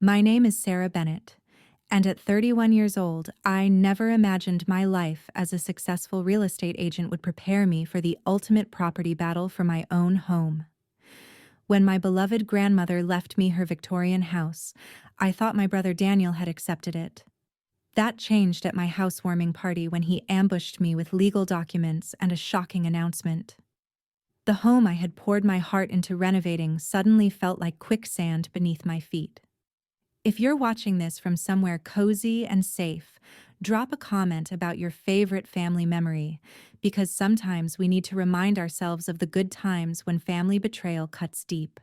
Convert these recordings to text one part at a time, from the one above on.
My name is Sarah Bennett, and at 31 years old, I never imagined my life as a successful real estate agent would prepare me for the ultimate property battle for my own home. When my beloved grandmother left me her Victorian house, I thought my brother Daniel had accepted it. That changed at my housewarming party when he ambushed me with legal documents and a shocking announcement. The home I had poured my heart into renovating suddenly felt like quicksand beneath my feet. If you're watching this from somewhere cozy and safe, drop a comment about your favorite family memory, because sometimes we need to remind ourselves of the good times when family betrayal cuts deep.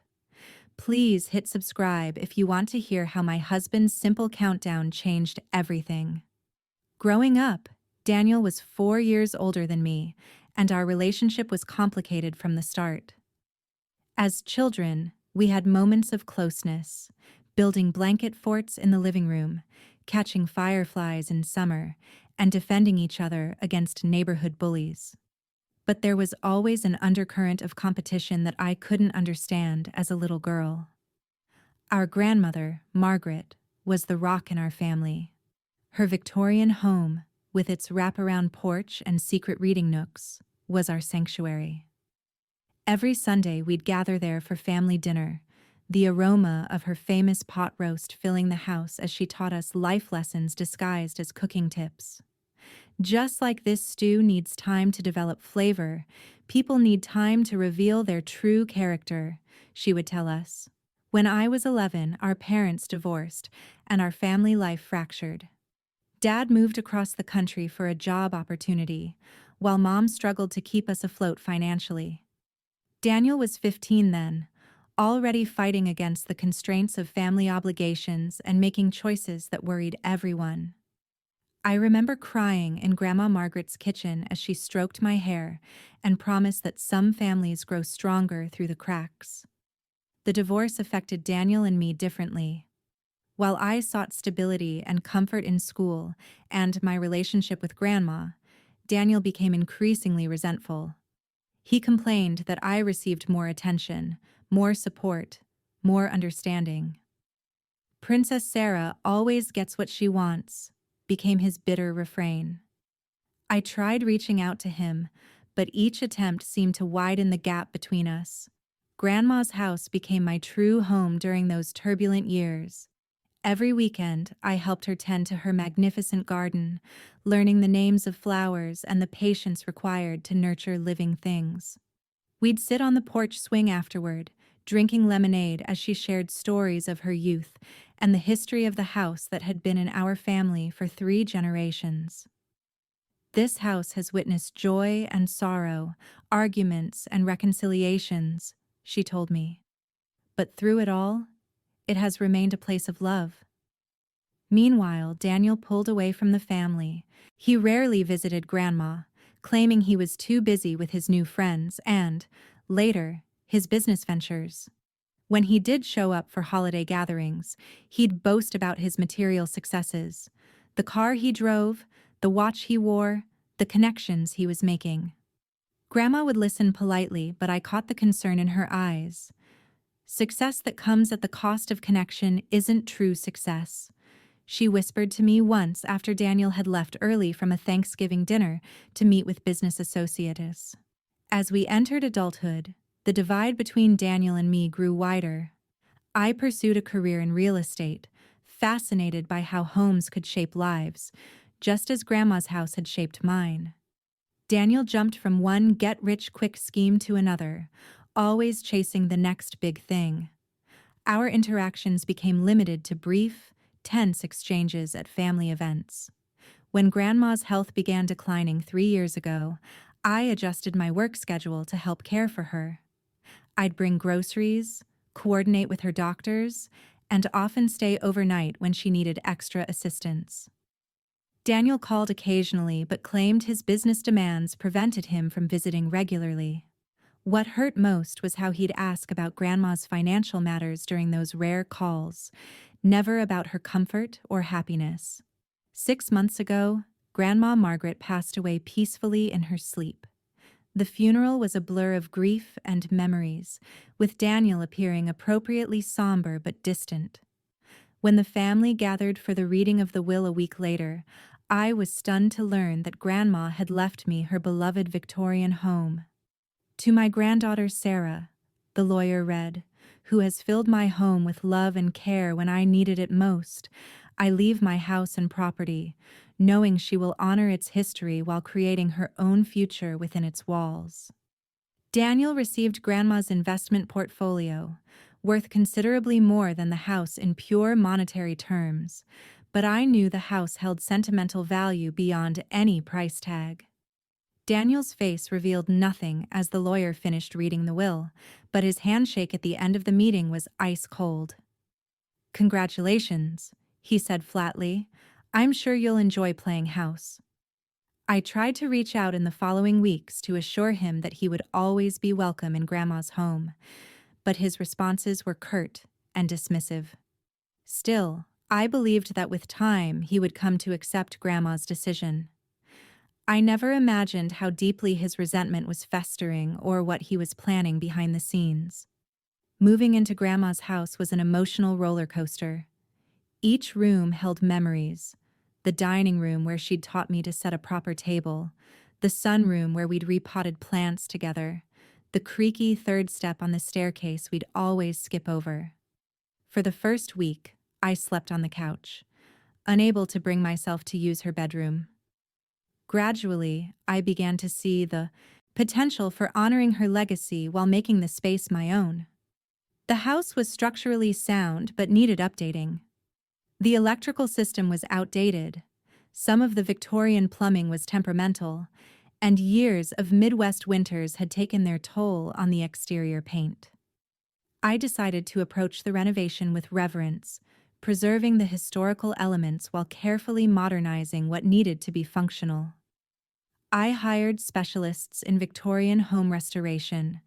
Please hit subscribe if you want to hear how my husband's simple countdown changed everything. Growing up, Daniel was 4 years older than me, and our relationship was complicated from the start. As children, we had moments of closeness, building blanket forts in the living room, catching fireflies in summer, and defending each other against neighborhood bullies. But there was always an undercurrent of competition that I couldn't understand as a little girl. Our grandmother, Margaret, was the rock in our family. Her Victorian home, with its wraparound porch and secret reading nooks, was our sanctuary. Every Sunday we'd gather there for family dinner, the aroma of her famous pot roast filling the house as she taught us life lessons disguised as cooking tips. Just like this stew needs time to develop flavor, people need time to reveal their true character, she would tell us. When I was 11, our parents divorced, and our family life fractured. Dad moved across the country for a job opportunity, while Mom struggled to keep us afloat financially. Daniel was 15 then, already fighting against the constraints of family obligations and making choices that worried everyone. I remember crying in Grandma Margaret's kitchen as she stroked my hair and promised that some families grow stronger through the cracks. The divorce affected Daniel and me differently. While I sought stability and comfort in school and my relationship with Grandma, Daniel became increasingly resentful. He complained that I received more attention, more support, more understanding. "Princess Sarah always gets what she wants," became his bitter refrain. I tried reaching out to him, but each attempt seemed to widen the gap between us. Grandma's house became my true home during those turbulent years. Every weekend, I helped her tend to her magnificent garden, learning the names of flowers and the patience required to nurture living things. We'd sit on the porch swing afterward, drinking lemonade as she shared stories of her youth and the history of the house that had been in our family for 3 generations. "This house has witnessed joy and sorrow, arguments and reconciliations," she told me. "But through it all, it has remained a place of love." Meanwhile, Daniel pulled away from the family. He rarely visited Grandma, claiming he was too busy with his new friends and, later, his business ventures. When he did show up for holiday gatherings, he'd boast about his material successes, the car he drove, the watch he wore, the connections he was making. Grandma would listen politely, but I caught the concern in her eyes. "Success that comes at the cost of connection isn't true success," she whispered to me once after Daniel had left early from a Thanksgiving dinner to meet with business associates. As we entered adulthood, the divide between Daniel and me grew wider. I pursued a career in real estate, fascinated by how homes could shape lives, just as Grandma's house had shaped mine. Daniel jumped from one get-rich-quick scheme to another, always chasing the next big thing. Our interactions became limited to brief, tense exchanges at family events. When Grandma's health began declining 3 years ago, I adjusted my work schedule to help care for her. I'd bring groceries, coordinate with her doctors, and often stay overnight when she needed extra assistance. Daniel called occasionally but claimed his business demands prevented him from visiting regularly. What hurt most was how he'd ask about Grandma's financial matters during those rare calls, never about her comfort or happiness. 6 months ago, Grandma Margaret passed away peacefully in her sleep. The funeral was a blur of grief and memories, with Daniel appearing appropriately somber but distant. When the family gathered for the reading of the will a week later, I was stunned to learn that Grandma had left me her beloved Victorian home. To my granddaughter Sarah, the lawyer read, who has filled my home with love and care when I needed it most, I leave my house and property, knowing she will honor its history while creating her own future within its walls. Daniel received Grandma's investment portfolio, worth considerably more than the house in pure monetary terms, but I knew the house held sentimental value beyond any price tag. Daniel's face revealed nothing as the lawyer finished reading the will, but his handshake at the end of the meeting was ice cold. "Congratulations," he said flatly. "I'm sure you'll enjoy playing house." I tried to reach out in the following weeks to assure him that he would always be welcome in Grandma's home, but his responses were curt and dismissive. Still, I believed that with time he would come to accept Grandma's decision. I never imagined how deeply his resentment was festering or what he was planning behind the scenes. Moving into Grandma's house was an emotional roller coaster. Each room held memories. The dining room where she'd taught me to set a proper table, the sunroom where we'd repotted plants together, the creaky third step on the staircase we'd always skip over. For the first week, I slept on the couch, unable to bring myself to use her bedroom. Gradually, I began to see the potential for honoring her legacy while making the space my own. The house was structurally sound but needed updating. The electrical system was outdated, some of the Victorian plumbing was temperamental, and years of Midwest winters had taken their toll on the exterior paint. I decided to approach the renovation with reverence, preserving the historical elements while carefully modernizing what needed to be functional. I hired specialists in Victorian home restoration,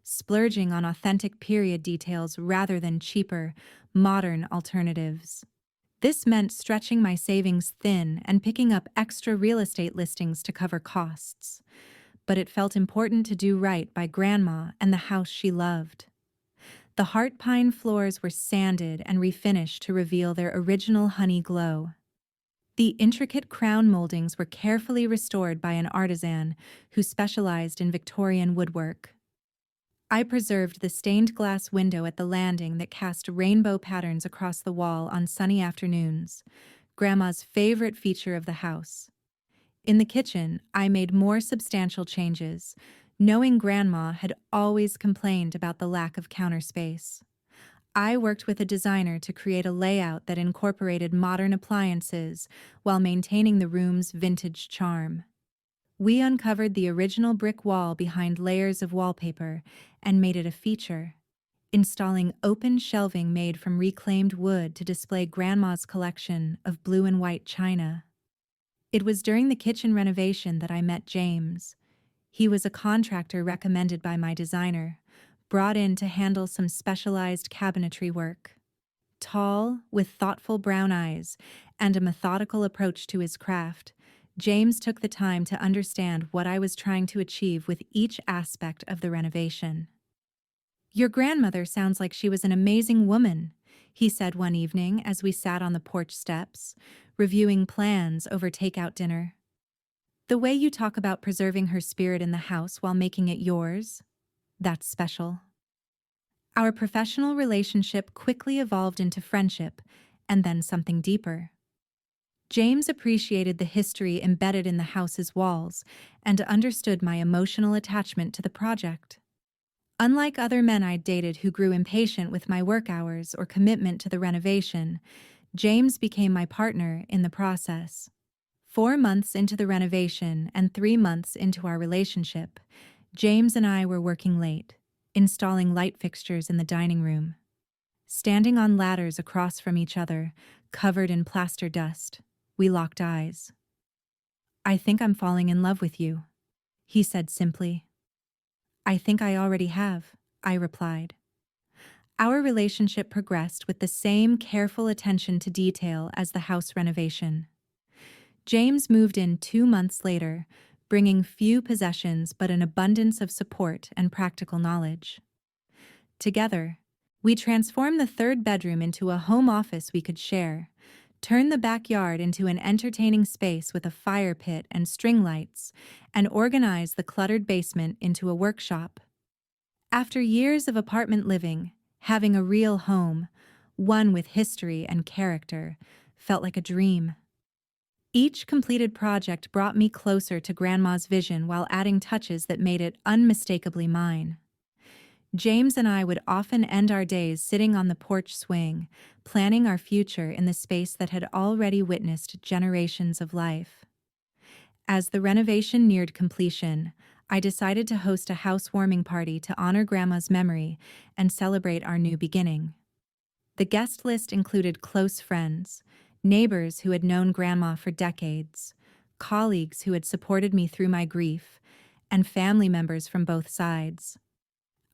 splurging on authentic period details rather than cheaper, modern alternatives. This meant stretching my savings thin and picking up extra real estate listings to cover costs. But it felt important to do right by Grandma and the house she loved. The heart pine floors were sanded and refinished to reveal their original honey glow. The intricate crown moldings were carefully restored by an artisan who specialized in Victorian woodwork. I preserved the stained glass window at the landing that cast rainbow patterns across the wall on sunny afternoons, Grandma's favorite feature of the house. In the kitchen, I made more substantial changes, knowing Grandma had always complained about the lack of counter space. I worked with a designer to create a layout that incorporated modern appliances while maintaining the room's vintage charm. We uncovered the original brick wall behind layers of wallpaper and made it a feature, installing open shelving made from reclaimed wood to display Grandma's collection of blue and white china. It was during the kitchen renovation that I met James. He was a contractor recommended by my designer, brought in to handle some specialized cabinetry work. Tall, with thoughtful brown eyes and a methodical approach to his craft, James took the time to understand what I was trying to achieve with each aspect of the renovation. "Your grandmother sounds like she was an amazing woman," he said one evening as we sat on the porch steps, reviewing plans over takeout dinner. "The way you talk about preserving her spirit in the house while making it yours, that's special." Our professional relationship quickly evolved into friendship, and then something deeper. James appreciated the history embedded in the house's walls and understood my emotional attachment to the project. Unlike other men I'd dated who grew impatient with my work hours or commitment to the renovation, James became my partner in the process. 4 months into the renovation and 3 months into our relationship, James and I were working late, installing light fixtures in the dining room. Standing on ladders across from each other, covered in plaster dust, we locked eyes. "I think I'm falling in love with you," he said simply. "I think I already have," I replied. Our relationship progressed with the same careful attention to detail as the house renovation. James moved in 2 months later, bringing few possessions but an abundance of support and practical knowledge. Together, We transformed the third bedroom into a home office we could share, turned the backyard into an entertaining space with a fire pit and string lights, and organized the cluttered basement into a workshop. After years of apartment living, having a real home, one with history and character, felt like a dream. Each completed project brought me closer to Grandma's vision while adding touches that made it unmistakably mine. James and I would often end our days sitting on the porch swing, planning our future in the space that had already witnessed generations of life. As the renovation neared completion, I decided to host a housewarming party to honor Grandma's memory and celebrate our new beginning. The guest list included close friends, neighbors who had known Grandma for decades, colleagues who had supported me through my grief, and family members from both sides.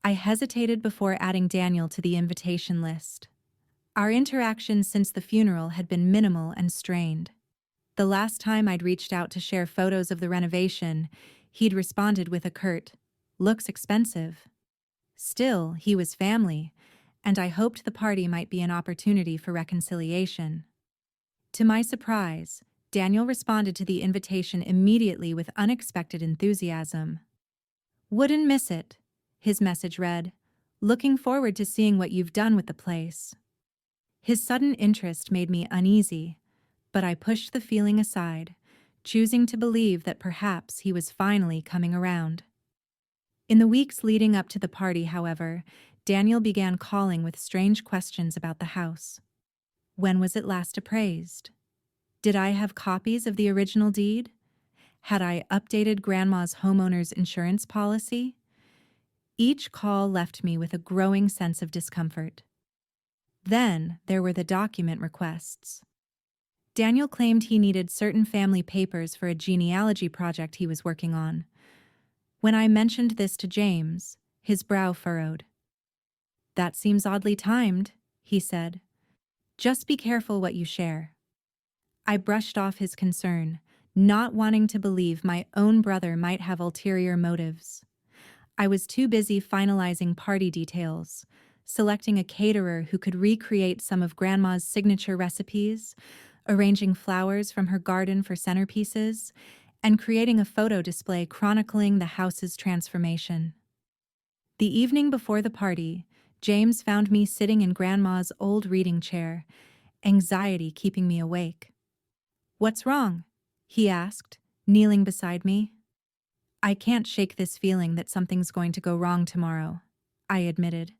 I hesitated before adding Daniel to the invitation list. Our interactions since the funeral had been minimal and strained. The last time I'd reached out to share photos of the renovation, he'd responded with a curt, "Looks expensive." Still, he was family, and I hoped the party might be an opportunity for reconciliation. To my surprise, Daniel responded to the invitation immediately with unexpected enthusiasm. "Wouldn't miss it," his message read. "Looking forward to seeing what you've done with the place." His sudden interest made me uneasy, but I pushed the feeling aside, choosing to believe that perhaps he was finally coming around. In the weeks leading up to the party, however, Daniel began calling with strange questions about the house. When was it last appraised? Did I have copies of the original deed? Had I updated Grandma's homeowner's insurance policy? Each call left me with a growing sense of discomfort. Then there were the document requests. Daniel claimed he needed certain family papers for a genealogy project he was working on. When I mentioned this to James, his brow furrowed. "That seems oddly timed," he said. "Just be careful what you share." I brushed off his concern, not wanting to believe my own brother might have ulterior motives. I was too busy finalizing party details, selecting a caterer who could recreate some of Grandma's signature recipes, arranging flowers from her garden for centerpieces, and creating a photo display chronicling the house's transformation. The evening before the party, James found me sitting in Grandma's old reading chair, anxiety keeping me awake. "What's wrong?" he asked, kneeling beside me. "I can't shake this feeling that something's going to go wrong tomorrow," I admitted.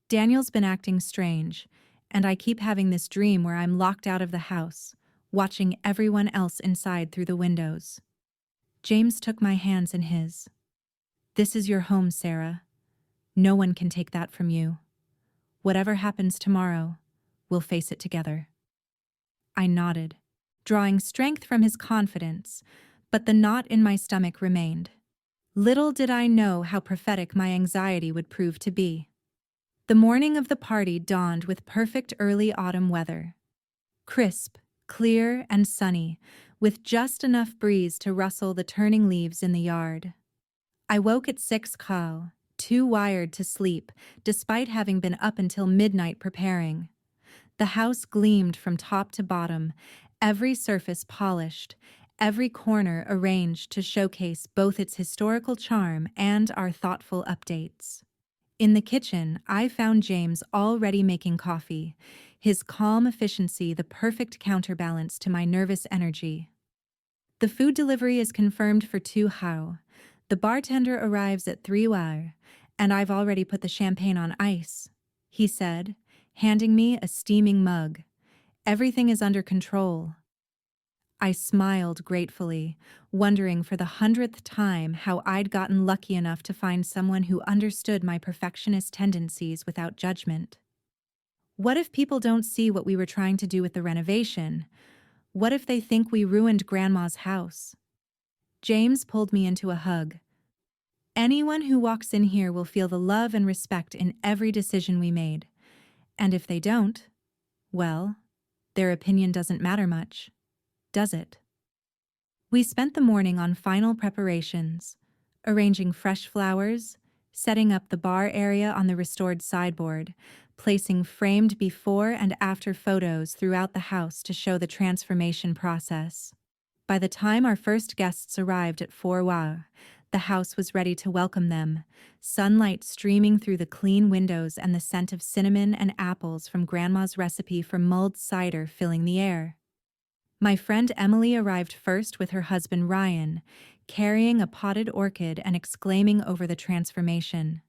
"Daniel's been acting strange, and I keep having this dream where I'm locked out of the house, watching everyone else inside through the windows." James took my hands in his. "This is your home, Sarah. No one can take that from you. Whatever happens tomorrow, we'll face it together." I nodded, drawing strength from his confidence, but the knot in my stomach remained. Little did I know how prophetic my anxiety would prove to be. The morning of the party dawned with perfect early autumn weather. Crisp, clear, and sunny, with just enough breeze to rustle the turning leaves in the yard. I woke at 6 kal, too wired to sleep, despite having been up until midnight preparing. The house gleamed from top to bottom, every surface polished, every corner arranged to showcase both its historical charm and our thoughtful updates. In the kitchen, I found James already making coffee, his calm efficiency the perfect counterbalance to my nervous energy. "The food delivery is confirmed for 2 hao. The bartender arrives at 3 war, and I've already put the champagne on ice," he said, handing me a steaming mug. "Everything is under control." I smiled gratefully, wondering for the 100th time how I'd gotten lucky enough to find someone who understood my perfectionist tendencies without judgment. What if people don't see what we were trying to do with the renovation? What if they think we ruined Grandma's house? James pulled me into a hug. "Anyone who walks in here will feel the love and respect in every decision we made. And if they don't, well, their opinion doesn't matter much, does it?" We spent the morning on final preparations, arranging fresh flowers, setting up the bar area on the restored sideboard, placing framed before and after photos throughout the house to show the transformation process. By the time our first guests arrived at 4 the house was ready to welcome them, sunlight streaming through the clean windows and the scent of cinnamon and apples from Grandma's recipe for mulled cider filling the air. My friend Emily arrived first with her husband Ryan, carrying a potted orchid and exclaiming over the transformation.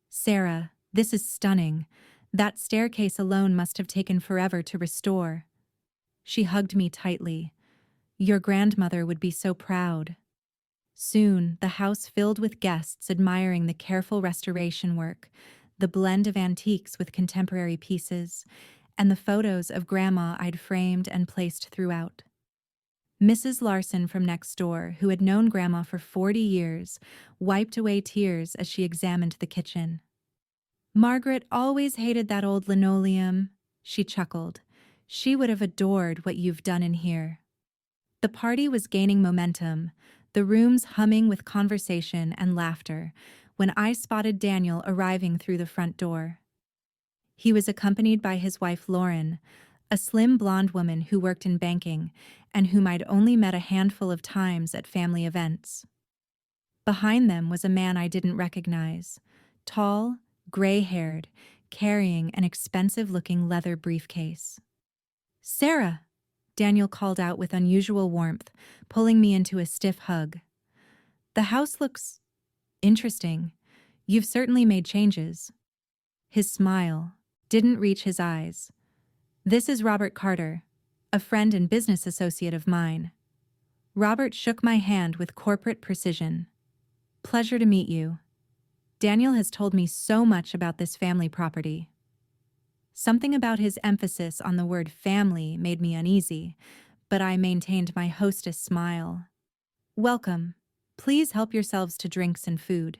"Sarah, this is stunning. That staircase alone must have taken forever to restore." She hugged me tightly. "Your grandmother would be so proud." Soon, the house filled with guests admiring the careful restoration work, the blend of antiques with contemporary pieces, and the photos of Grandma I'd framed and placed throughout. Mrs. Larson from next door, who had known Grandma for 40 years, wiped away tears as she examined the kitchen. "Margaret always hated that old linoleum," she chuckled. "She would have adored what you've done in here." The party was gaining momentum, the rooms humming with conversation and laughter, when I spotted Daniel arriving through the front door. He was accompanied by his wife Lauren, a slim blonde woman who worked in banking and whom I'd only met a handful of times at family events. Behind them was a man I didn't recognize, tall, gray-haired, carrying an expensive-looking leather briefcase. "Sarah!" Daniel called out with unusual warmth, pulling me into a stiff hug. "The house looks interesting. You've certainly made changes." His smile didn't reach his eyes. "This is Robert Carter, a friend and business associate of mine." Robert shook my hand with corporate precision. "Pleasure to meet you. Daniel has told me so much about this family property." Something about his emphasis on the word family made me uneasy, but I maintained my hostess smile. "Welcome. Please help yourselves to drinks and food."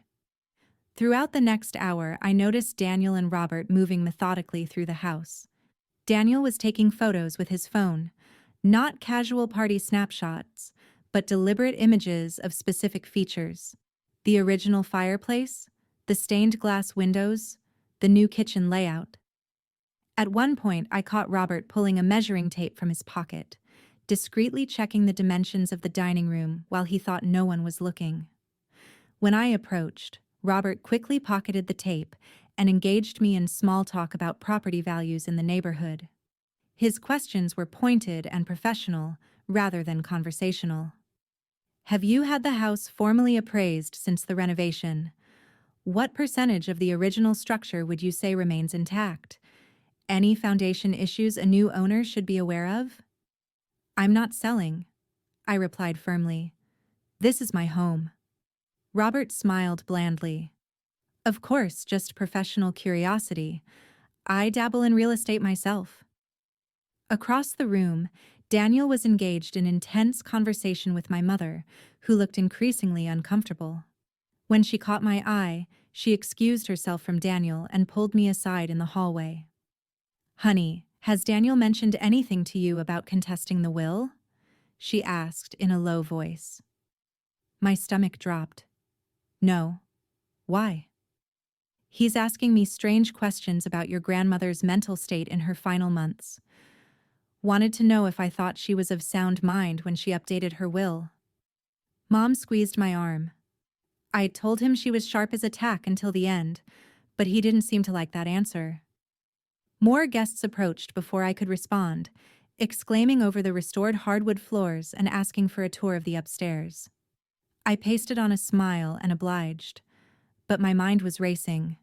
Throughout the next hour, I noticed Daniel and Robert moving methodically through the house. Daniel was taking photos with his phone, not casual party snapshots, but deliberate images of specific features. The original fireplace, the stained glass windows, the new kitchen layout. At one point, I caught Robert pulling a measuring tape from his pocket, discreetly checking the dimensions of the dining room while he thought no one was looking. When I approached, Robert quickly pocketed the tape and engaged me in small talk about property values in the neighborhood. His questions were pointed and professional rather than conversational. "Have you had the house formally appraised since the renovation? What percentage of the original structure would you say remains intact? Any foundation issues a new owner should be aware of?" "I'm not selling," I replied firmly. "This is my home." Robert smiled blandly. "Of course, just professional curiosity. I dabble in real estate myself." Across the room, Daniel was engaged in intense conversation with my mother, who looked increasingly uncomfortable. When she caught my eye, she excused herself from Daniel and pulled me aside in the hallway. "Honey, has Daniel mentioned anything to you about contesting the will?" she asked in a low voice. My stomach dropped. "No. Why?" "He's asking me strange questions about your grandmother's mental state in her final months. Wanted to know if I thought she was of sound mind when she updated her will." Mom squeezed my arm. I told him she was sharp as a tack until the end, but he didn't seem to like that answer. More guests approached before I could respond, exclaiming over the restored hardwood floors and asking for a tour of the upstairs. I pasted on a smile and obliged, but my mind was racing.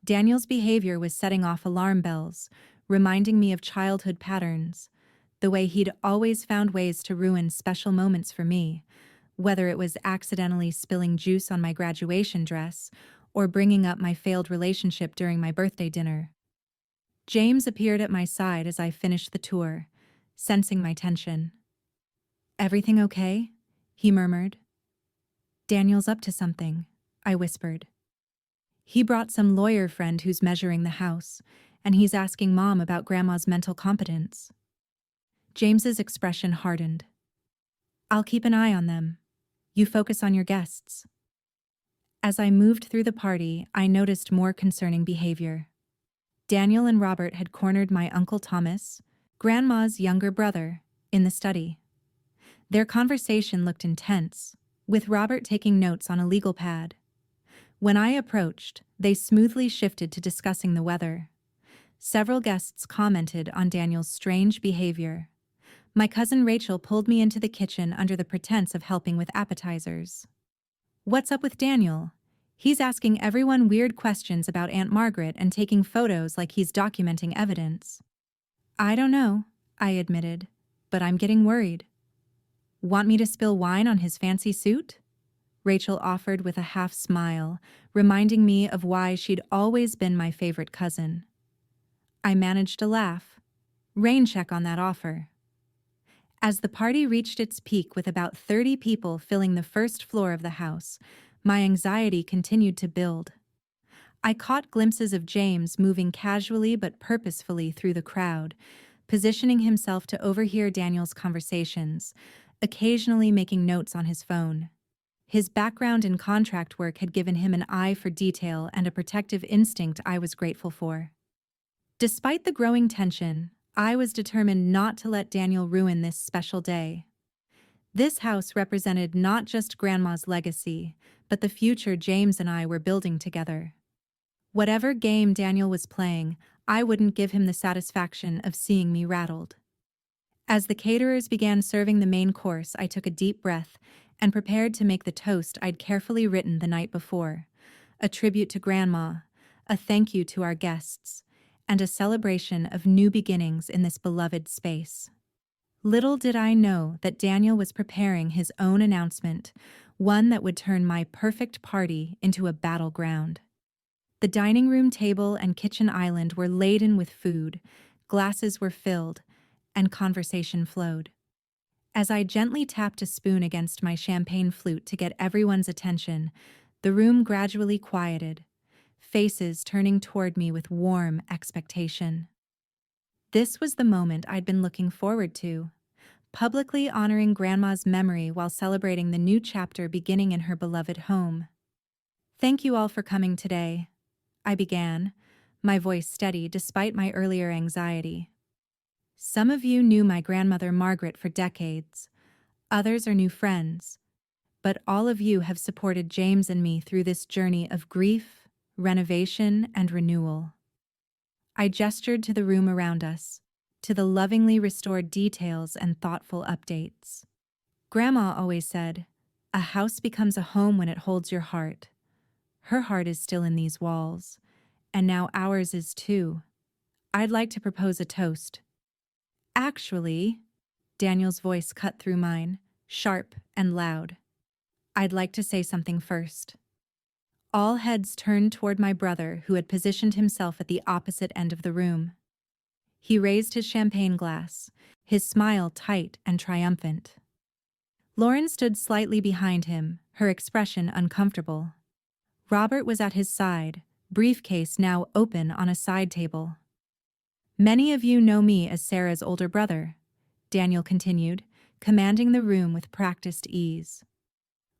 Daniel's behavior was setting off alarm bells, reminding me of childhood patterns, the way he'd always found ways to ruin special moments for me, whether it was accidentally spilling juice on my graduation dress or bringing up my failed relationship during my birthday dinner. James appeared at my side as I finished the tour, sensing my tension. "Everything okay?" he murmured. "Daniel's up to something," I whispered. "He brought some lawyer friend who's measuring the house, and he's asking Mom about Grandma's mental competence." James's expression hardened. "I'll keep an eye on them. You focus on your guests." As I moved through the party, I noticed more concerning behavior. Daniel and Robert had cornered my Uncle Thomas, Grandma's younger brother, in the study. Their conversation looked intense, with Robert taking notes on a legal pad. When I approached, they smoothly shifted to discussing the weather. Several guests commented on Daniel's strange behavior. My cousin Rachel pulled me into the kitchen under the pretense of helping with appetizers. "What's up with Daniel? He's asking everyone weird questions about Aunt Margaret and taking photos like he's documenting evidence." "I don't know," I admitted, "but I'm getting worried." "Want me to spill wine on his fancy suit?" Rachel offered with a half smile, reminding me of why she'd always been my favorite cousin. I managed a laugh. Rain check on that offer. As the party reached its peak with about 30 people filling the first floor of the house, my anxiety continued to build. I caught glimpses of James moving casually but purposefully through the crowd, positioning himself to overhear Daniel's conversations, occasionally making notes on his phone. His background in contract work had given him an eye for detail and a protective instinct I was grateful for. Despite the growing tension, I was determined not to let Daniel ruin this special day. This house represented not just Grandma's legacy, but the future James and I were building together. Whatever game Daniel was playing, I wouldn't give him the satisfaction of seeing me rattled. As the caterers began serving the main course, I took a deep breath and prepared to make the toast I'd carefully written the night before. A tribute to Grandma, a thank you to our guests, and a celebration of new beginnings in this beloved space. Little did I know that Daniel was preparing his own announcement, one that would turn my perfect party into a battleground. The dining room table and kitchen island were laden with food, glasses were filled, and conversation flowed. As I gently tapped a spoon against my champagne flute to get everyone's attention, the room gradually quieted, faces turning toward me with warm expectation. This was the moment I'd been looking forward to, publicly honoring Grandma's memory while celebrating the new chapter beginning in her beloved home. "Thank you all for coming today," I began, my voice steady despite my earlier anxiety. "Some of you knew my grandmother Margaret for decades, others are new friends, but all of you have supported James and me through this journey of grief, renovation, and renewal." I gestured to the room around us, to the lovingly restored details and thoughtful updates. "Grandma always said, 'A house becomes a home when it holds your heart.' Her heart is still in these walls, and now ours is too. I'd like to propose a toast." "Actually," Daniel's voice cut through mine, sharp and loud, "I'd like to say something first." All heads turned toward my brother, who had positioned himself at the opposite end of the room. He raised his champagne glass, his smile tight and triumphant. Lauren stood slightly behind him, her expression uncomfortable. Robert was at his side, briefcase now open on a side table. "Many of you know me as Sarah's older brother," Daniel continued, commanding the room with practiced ease.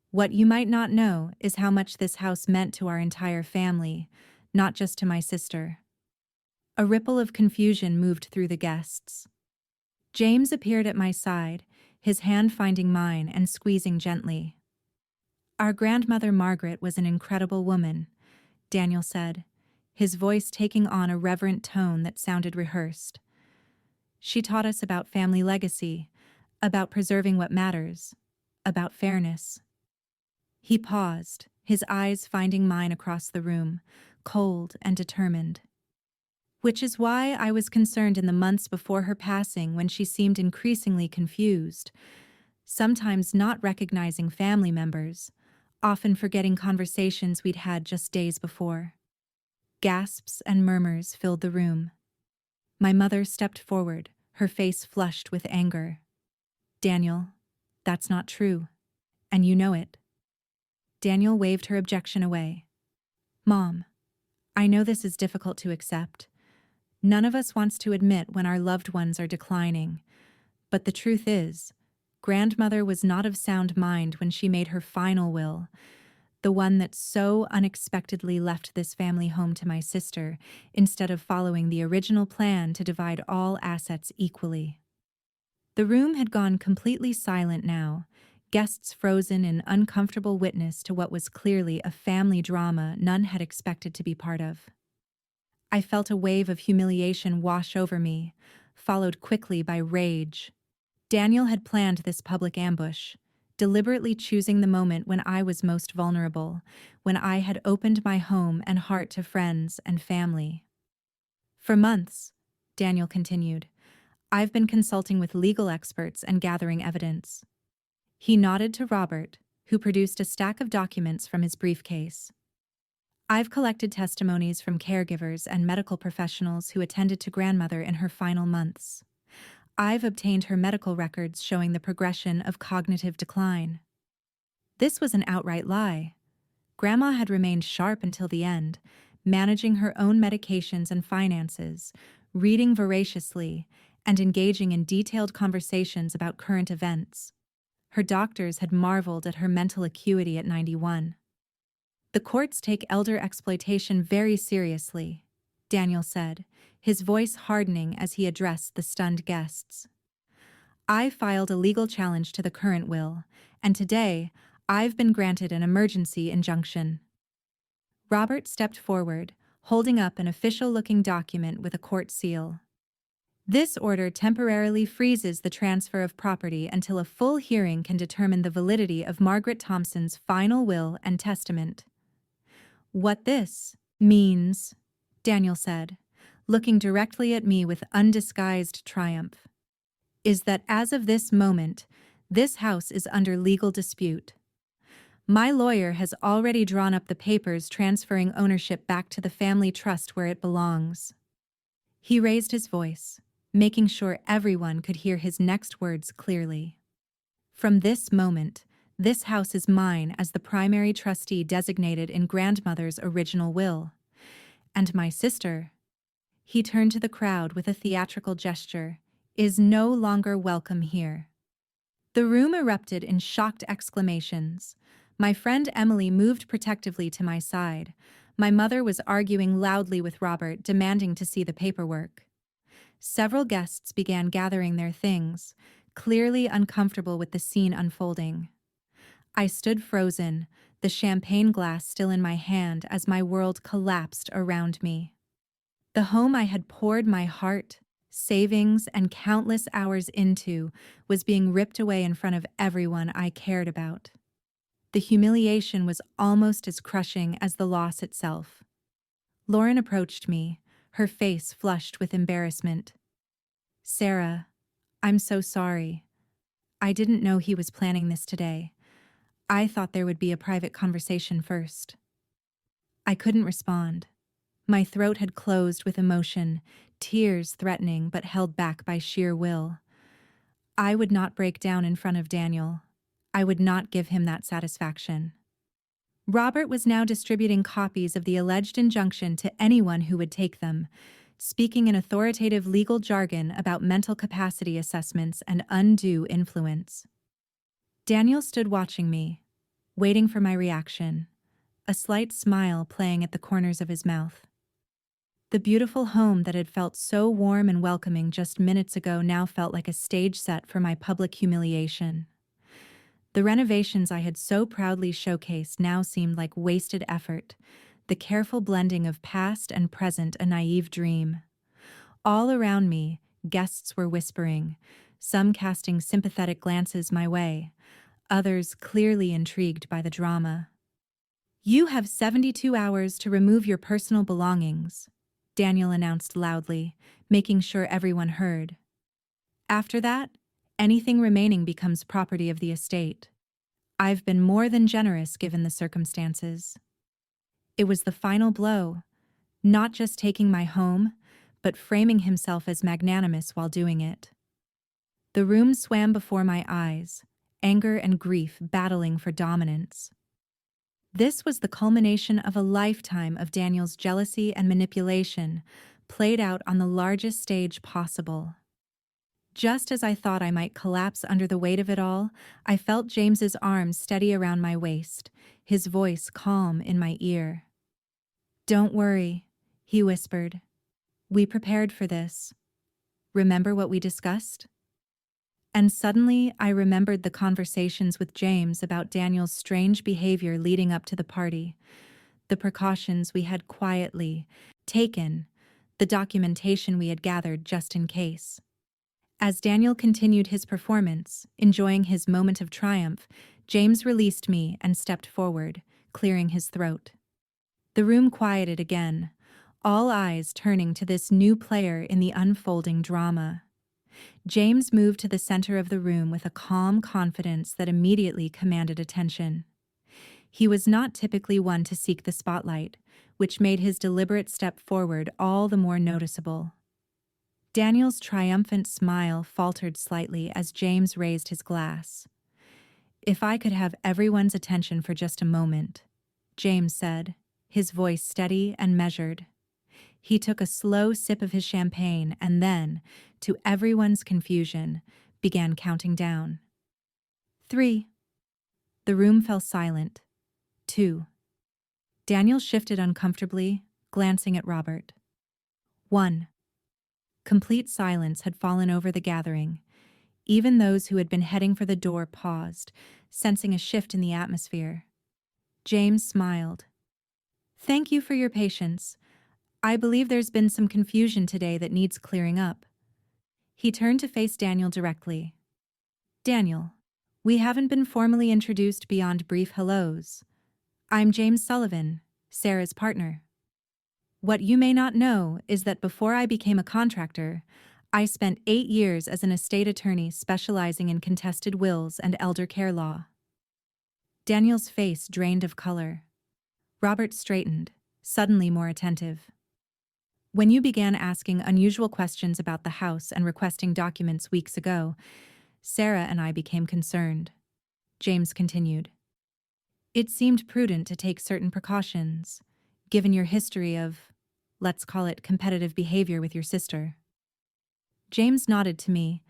"What you might not know is how much this house meant to our entire family, not just to my sister." A ripple of confusion moved through the guests. James appeared at my side, his hand finding mine and squeezing gently. "Our grandmother Margaret was an incredible woman," Daniel said, his voice taking on a reverent tone that sounded rehearsed. "She taught us about family legacy, about preserving what matters, about fairness." He paused, his eyes finding mine across the room, cold and determined. "Which is why I was concerned in the months before her passing, when she seemed increasingly confused, sometimes not recognizing family members, often forgetting conversations we'd had just days before." Gasps and murmurs filled the room. My mother stepped forward, her face flushed with anger. "Daniel, that's not true, and you know it." Daniel waved her objection away. "Mom, I know this is difficult to accept. None of us wants to admit when our loved ones are declining, but the truth is, Grandmother was not of sound mind when she made her final will. the one that so unexpectedly left this family home to my sister instead of following the original plan to divide all assets equally. The room had gone completely silent now, guests frozen in uncomfortable witness to what was clearly a family drama none had expected to be part of. I felt a wave of humiliation wash over me, followed quickly by rage. Daniel had planned this public ambush, deliberately choosing the moment when I was most vulnerable, when I had opened my home and heart to friends and family. For months, Daniel continued, I've been consulting with legal experts and gathering evidence. He nodded to Robert, who produced a stack of documents from his briefcase. I've collected testimonies from caregivers and medical professionals who attended to grandmother in her final months. I've obtained her medical records showing the progression of cognitive decline. This was an outright lie. Grandma had remained sharp until the end, managing her own medications and finances, reading voraciously, and engaging in detailed conversations about current events. Her doctors had marveled at her mental acuity at 91. The courts take elder exploitation very seriously, Daniel said, his voice hardening as he addressed the stunned guests. I filed a legal challenge to the current will, and today, I've been granted an emergency injunction. Robert stepped forward, holding up an official-looking document with a court seal. This order temporarily freezes the transfer of property until a full hearing can determine the validity of Margaret Thompson's final will and testament. What this means, Daniel said, looking directly at me with undisguised triumph, is that as of this moment, this house is under legal dispute. My lawyer has already drawn up the papers transferring ownership back to the family trust where it belongs. He raised his voice, making sure everyone could hear his next words clearly. From this moment, this house is mine as the primary trustee designated in grandmother's original will. And my sister, he turned to the crowd with a theatrical gesture, is no longer welcome here. The room erupted in shocked exclamations. My friend Emily moved protectively to my side. My mother was arguing loudly with Robert, demanding to see the paperwork. Several guests began gathering their things, clearly uncomfortable with the scene unfolding. I stood frozen, the champagne glass still in my hand as my world collapsed around me. The home I had poured my heart, savings, and countless hours into was being ripped away in front of everyone I cared about. The humiliation was almost as crushing as the loss itself. Lauren approached me, her face flushed with embarrassment. Sarah, I'm so sorry. I didn't know he was planning this today. I thought there would be a private conversation first. I couldn't respond. My throat had closed with emotion, tears threatening but held back by sheer will. I would not break down in front of Daniel. I would not give him that satisfaction. Robert was now distributing copies of the alleged injunction to anyone who would take them, speaking in authoritative legal jargon about mental capacity assessments and undue influence. Daniel stood watching me, waiting for my reaction, a slight smile playing at the corners of his mouth. The beautiful home that had felt so warm and welcoming just minutes ago now felt like a stage set for my public humiliation. The renovations I had so proudly showcased now seemed like wasted effort, the careful blending of past and present a naive dream. All around me, guests were whispering, some casting sympathetic glances my way, others clearly intrigued by the drama. You have 72 hours to remove your personal belongings, Daniel announced loudly, making sure everyone heard. After that, anything remaining becomes property of the estate. I've been more than generous given the circumstances. It was the final blow, not just taking my home, but framing himself as magnanimous while doing it. The room swam before my eyes, anger and grief battling for dominance. This was the culmination of a lifetime of Daniel's jealousy and manipulation, played out on the largest stage possible. Just as I thought I might collapse under the weight of it all, I felt James's arms steady around my waist, his voice calm in my ear. "Don't worry," he whispered. "We prepared for this. Remember what we discussed?" And suddenly I remembered the conversations with James about Daniel's strange behavior leading up to the party, the precautions we had quietly taken, the documentation we had gathered just in case. As Daniel continued his performance, enjoying his moment of triumph, James released me and stepped forward, clearing his throat. The room quieted again, all eyes turning to this new player in the unfolding drama. James moved to the center of the room with a calm confidence that immediately commanded attention. He was not typically one to seek the spotlight, which made his deliberate step forward all the more noticeable. Daniel's triumphant smile faltered slightly as James raised his glass. "If I could have everyone's attention for just a moment," James said, his voice steady and measured. He took a slow sip of his champagne and then, to everyone's confusion, began counting down. 3. The room fell silent. 2. Daniel shifted uncomfortably, glancing at Robert. 1. Complete silence had fallen over the gathering. Even those who had been heading for the door paused, sensing a shift in the atmosphere. James smiled. "Thank you for your patience. I believe there's been some confusion today that needs clearing up." He turned to face Daniel directly. "Daniel, we haven't been formally introduced beyond brief hellos. I'm James Sullivan, Sarah's partner. What you may not know is that before I became a contractor, I spent 8 years as an estate attorney specializing in contested wills and elder care law." Daniel's face drained of color. Robert straightened, suddenly more attentive. "When you began asking unusual questions about the house and requesting documents weeks ago, Sarah and I became concerned," James continued. "It seemed prudent to take certain precautions, given your history of, let's call it, competitive behavior with your sister." James nodded to me,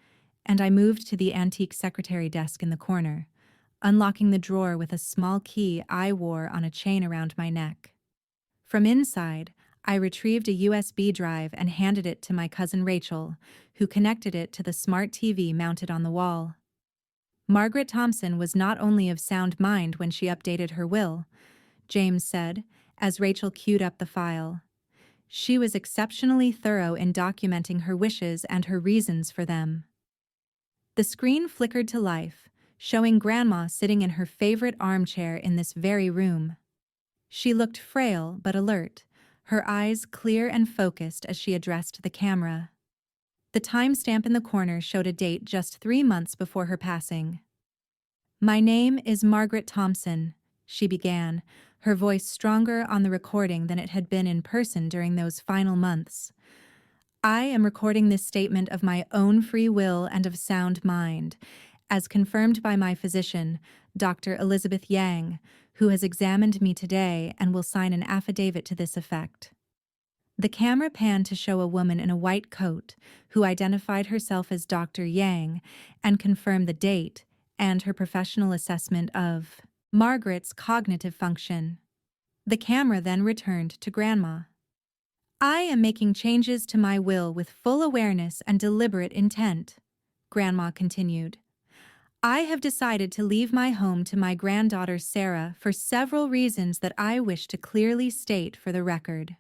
and I moved to the antique secretary desk in the corner, unlocking the drawer with a small key I wore on a chain around my neck. From inside, I retrieved a USB drive and handed it to my cousin Rachel, who connected it to the smart TV mounted on the wall. "Margaret Thompson was not only of sound mind when she updated her will," James said, as Rachel queued up the file. "She was exceptionally thorough in documenting her wishes and her reasons for them." The screen flickered to life, showing Grandma sitting in her favorite armchair in this very room. She looked frail but alert, her eyes clear and focused as she addressed the camera. The timestamp in the corner showed a date just 3 months before her passing. "My name is Margaret Thompson," she began, her voice stronger on the recording than it had been in person during those final months. "I am recording this statement of my own free will and of sound mind, as confirmed by my physician, Dr. Elizabeth Yang, who has examined me today and will sign an affidavit to this effect." The camera panned to show a woman in a white coat who identified herself as Dr. Yang and confirmed the date and her professional assessment of Margaret's cognitive function. The camera then returned to Grandma. "I am making changes to my will with full awareness and deliberate intent," Grandma continued. "I have decided to leave my home to my granddaughter Sarah for several reasons that I wish to clearly state for the record."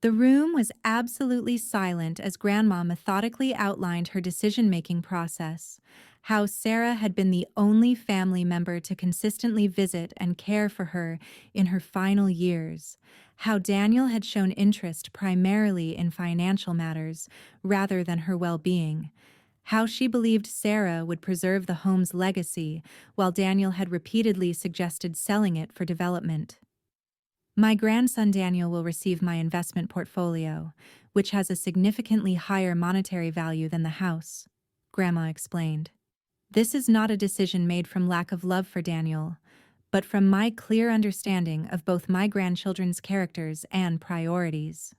The room was absolutely silent as Grandma methodically outlined her decision-making process, how Sarah had been the only family member to consistently visit and care for her in her final years, how Daniel had shown interest primarily in financial matters rather than her well-being, how she believed Sarah would preserve the home's legacy while Daniel had repeatedly suggested selling it for development. "My grandson Daniel will receive my investment portfolio, which has a significantly higher monetary value than the house," Grandma explained. "This is not a decision made from lack of love for Daniel, but from my clear understanding of both my grandchildren's characters and priorities."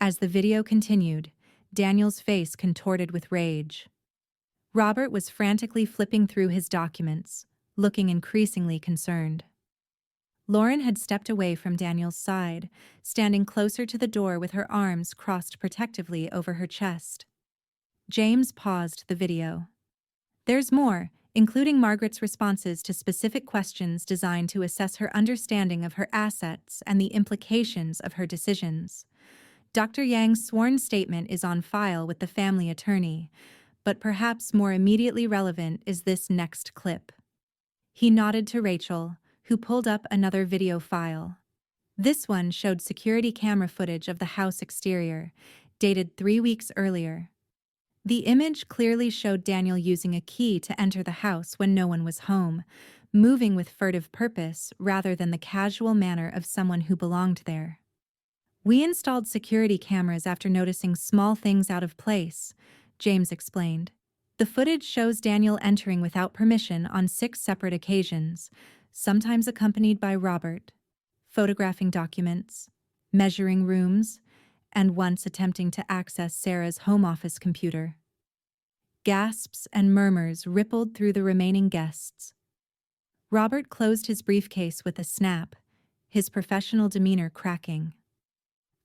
As the video continued, Daniel's face contorted with rage. Robert was frantically flipping through his documents, looking increasingly concerned. Lauren had stepped away from Daniel's side, standing closer to the door with her arms crossed protectively over her chest. James paused the video. There's more, including Margaret's responses to specific questions designed to assess her understanding of her assets and the implications of her decisions. Dr. Yang's sworn statement is on file with the family attorney, but perhaps more immediately relevant is this next clip. He nodded to Rachel, who pulled up another video file. This one showed security camera footage of the house exterior, dated 3 weeks earlier. The image clearly showed Daniel using a key to enter the house when no one was home, moving with furtive purpose rather than the casual manner of someone who belonged there. We installed security cameras after noticing small things out of place, James explained. The footage shows Daniel entering without permission on 6 separate occasions, sometimes accompanied by Robert, photographing documents, measuring rooms, and once attempting to access Sarah's home office computer. Gasps and murmurs rippled through the remaining guests. Robert closed his briefcase with a snap, his professional demeanor cracking.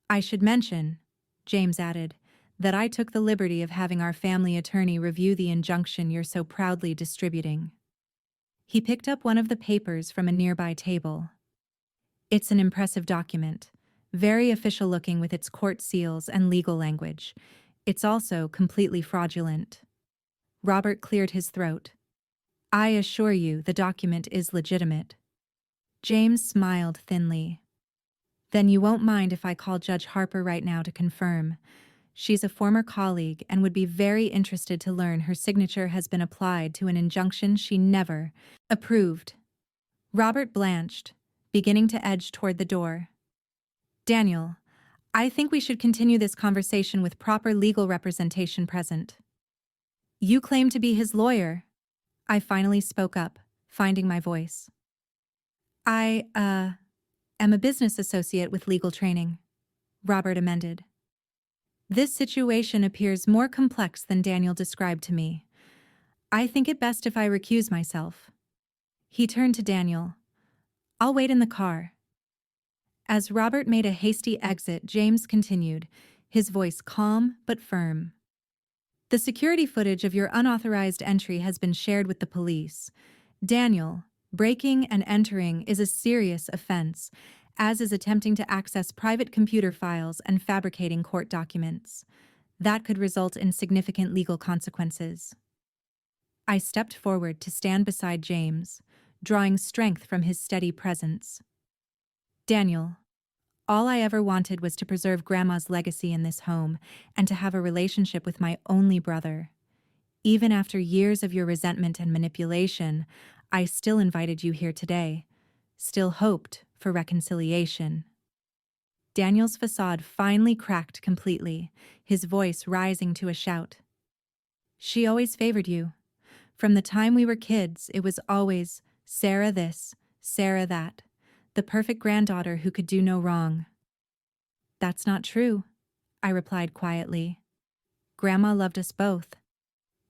I should mention, James added, that I took the liberty of having our family attorney review the injunction you're so proudly distributing. He picked up one of the papers from a nearby table. It's an impressive document, very official looking with its court seals and legal language. It's also completely fraudulent. Robert cleared his throat. I assure you the document is legitimate. James smiled thinly. Then you won't mind if I call Judge Harper right now to confirm. She's a former colleague and would be very interested to learn her signature has been applied to an injunction she never approved. Robert blanched, beginning to edge toward the door. Daniel, I think we should continue this conversation with proper legal representation present. You claim to be his lawyer. I finally spoke up, finding my voice. I, am a business associate with legal training, Robert amended. This situation appears more complex than Daniel described to me. I think it best if I recuse myself. He turned to Daniel. I'll wait in the car. As Robert made a hasty exit, James continued, his voice calm but firm. The security footage of your unauthorized entry has been shared with the police. Daniel, breaking and entering is a serious offense, as is attempting to access private computer files and fabricating court documents. That could result in significant legal consequences. I stepped forward to stand beside James, drawing strength from his steady presence. Daniel, all I ever wanted was to preserve Grandma's legacy in this home and to have a relationship with my only brother. Even after years of your resentment and manipulation, I still invited you here today, still hoped for reconciliation. Daniel's facade finally cracked completely, his voice rising to a shout. She always favored you. From the time we were kids, it was always Sarah this, Sarah that, the perfect granddaughter who could do no wrong. That's not true, I replied quietly. Grandma loved us both.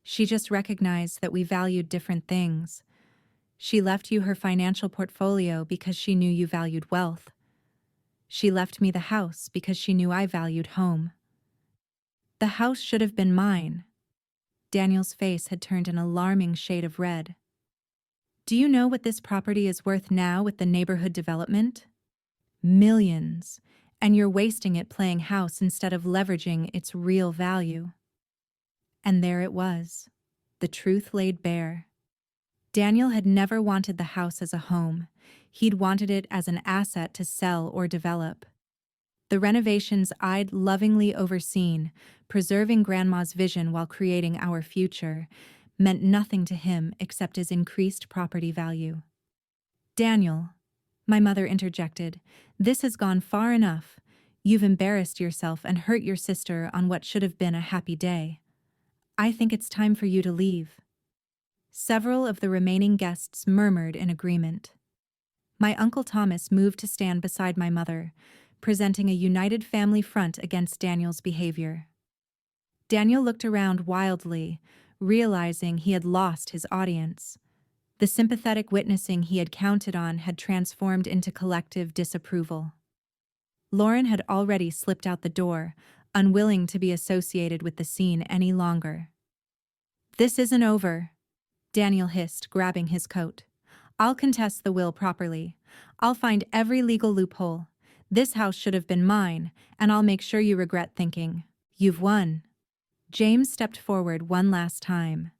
She just recognized that we valued different things. She left you her financial portfolio because she knew you valued wealth. She left me the house because she knew I valued home. The house should have been mine. Daniel's face had turned an alarming shade of red. Do you know what this property is worth now with the neighborhood development? Millions, and you're wasting it playing house instead of leveraging its real value. And there it was, the truth laid bare. Daniel had never wanted the house as a home. He'd wanted it as an asset to sell or develop. The renovations I'd lovingly overseen, preserving Grandma's vision while creating our future, meant nothing to him except his increased property value. Daniel, my mother interjected, this has gone far enough. You've embarrassed yourself and hurt your sister on what should have been a happy day. I think it's time for you to leave. Several of the remaining guests murmured in agreement. My Uncle Thomas moved to stand beside my mother, presenting a united family front against Daniel's behavior. Daniel looked around wildly, realizing he had lost his audience. The sympathetic witnessing he had counted on had transformed into collective disapproval. Lauren had already slipped out the door, unwilling to be associated with the scene any longer. "This isn't over," Daniel hissed, grabbing his coat. "I'll contest the will properly. I'll find every legal loophole. This house should have been mine, and I'll make sure you regret thinking you've won." James stepped forward one last time.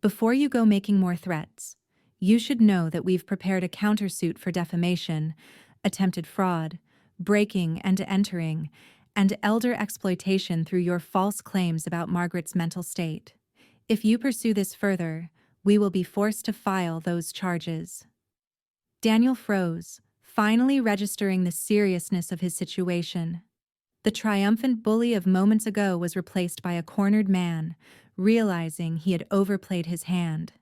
"Before you go making more threats, you should know that we've prepared a countersuit for defamation, attempted fraud, breaking and entering, and elder exploitation through your false claims about Margaret's mental state. If you pursue this further, we will be forced to file those charges." Daniel froze, finally registering the seriousness of his situation. The triumphant bully of moments ago was replaced by a cornered man, realizing he had overplayed his hand.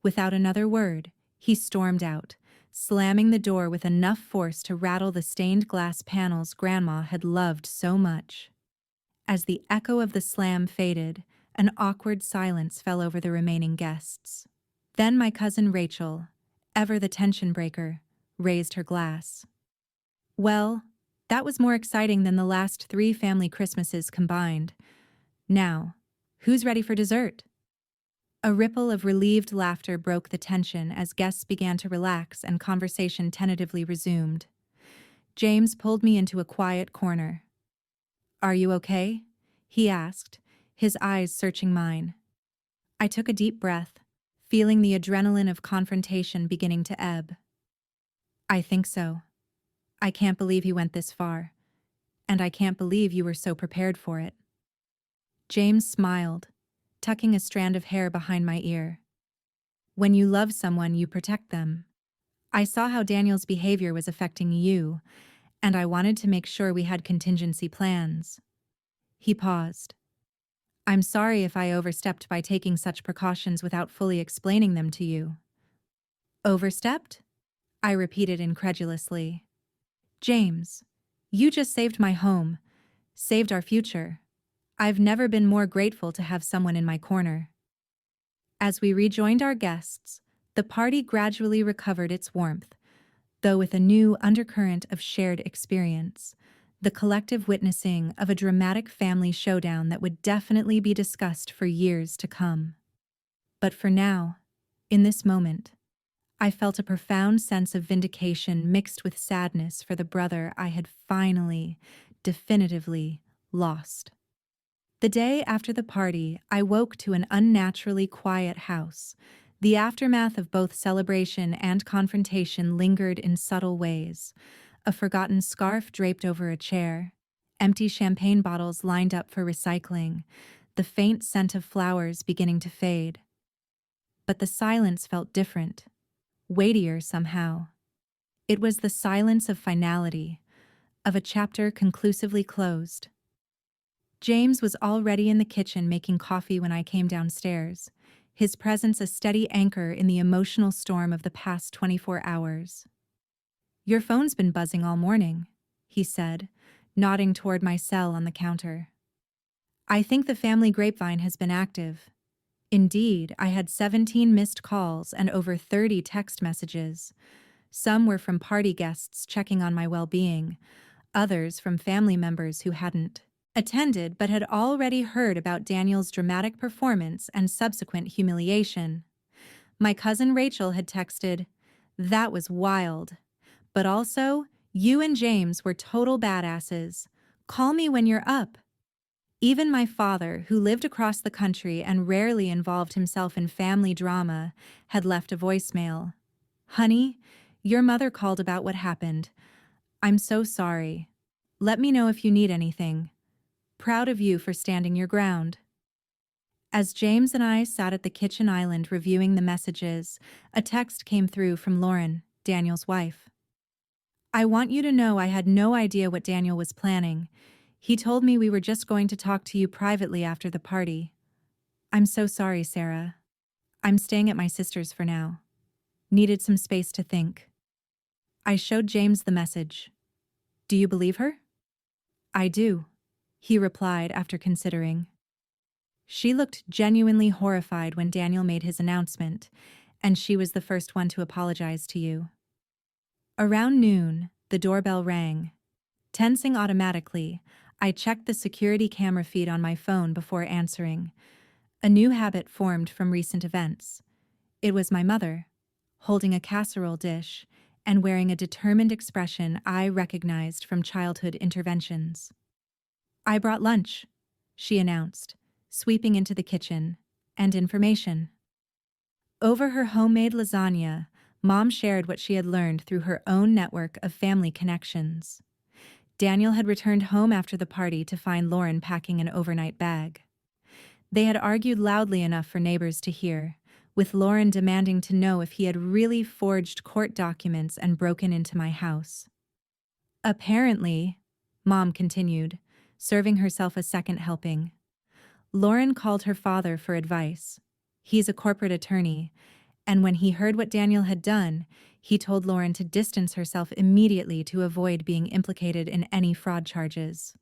Without another word, he stormed out, slamming the door with enough force to rattle the stained glass panels Grandma had loved so much. As the echo of the slam faded, an awkward silence fell over the remaining guests. Then my cousin Rachel, ever the tension breaker, raised her glass. "Well, that was more exciting than the last 3 family Christmases combined. Now, who's ready for dessert?" A ripple of relieved laughter broke the tension as guests began to relax and conversation tentatively resumed. James pulled me into a quiet corner. "Are you okay?" he asked, his eyes searching mine. I took a deep breath, feeling the adrenaline of confrontation beginning to ebb. "I think so. I can't believe he went this far. And I can't believe you were so prepared for it." James smiled, tucking a strand of hair behind my ear. "When you love someone, you protect them. I saw how Daniel's behavior was affecting you, and I wanted to make sure we had contingency plans." He paused. "I'm sorry if I overstepped by taking such precautions without fully explaining them to you." "Overstepped?" I repeated incredulously. "James, you just saved my home, saved our future. I've never been more grateful to have someone in my corner." As we rejoined our guests, the party gradually recovered its warmth, though with a new undercurrent of shared experience, the collective witnessing of a dramatic family showdown that would definitely be discussed for years to come. But for now, in this moment, I felt a profound sense of vindication mixed with sadness for the brother I had finally, definitively lost. The day after the party, I woke to an unnaturally quiet house. The aftermath of both celebration and confrontation lingered in subtle ways. A forgotten scarf draped over a chair, empty champagne bottles lined up for recycling, the faint scent of flowers beginning to fade. But the silence felt different, weightier somehow. It was the silence of finality, of a chapter conclusively closed. James was already in the kitchen making coffee when I came downstairs, his presence a steady anchor in the emotional storm of the past 24 hours. "Your phone's been buzzing all morning," he said, nodding toward my cell on the counter. "I think the family grapevine has been active. Indeed, I had 17 missed calls and over 30 text messages. Some were from party guests checking on my well-being, others from family members who hadn't attended but had already heard about Daniel's dramatic performance and subsequent humiliation. My cousin Rachel had texted, "That was wild. But also, you and James were total badasses. Call me when you're up." Even my father, who lived across the country and rarely involved himself in family drama, had left a voicemail. "Honey, your mother called about what happened. I'm so sorry. Let me know if you need anything. Proud of you for standing your ground." As James and I sat at the kitchen island reviewing the messages, a text came through from Lauren, Daniel's wife. "I want you to know I had no idea what Daniel was planning. He told me we were just going to talk to you privately after the party. I'm so sorry, Sarah. I'm staying at my sister's for now. Needed some space to think." I showed James the message. "Do you believe her?" "I do," he replied after considering. She looked genuinely horrified when Daniel made his announcement, and she was the first one to apologize to you. Around noon, the doorbell rang. Tensing automatically, I checked the security camera feed on my phone before answering. A new habit formed from recent events. It was my mother, holding a casserole dish and wearing a determined expression I recognized from childhood interventions. "I brought lunch," she announced, sweeping into the kitchen, "and information." Over her homemade lasagna, Mom shared what she had learned through her own network of family connections. Daniel had returned home after the party to find Lauren packing an overnight bag. They had argued loudly enough for neighbors to hear, with Lauren demanding to know if he had really forged court documents and broken into my house. "Apparently," Mom continued, serving herself a second helping. Lauren called her father for advice. He's a corporate attorney, and when he heard what Daniel had done, he told Lauren to distance herself immediately to avoid being implicated in any fraud charges.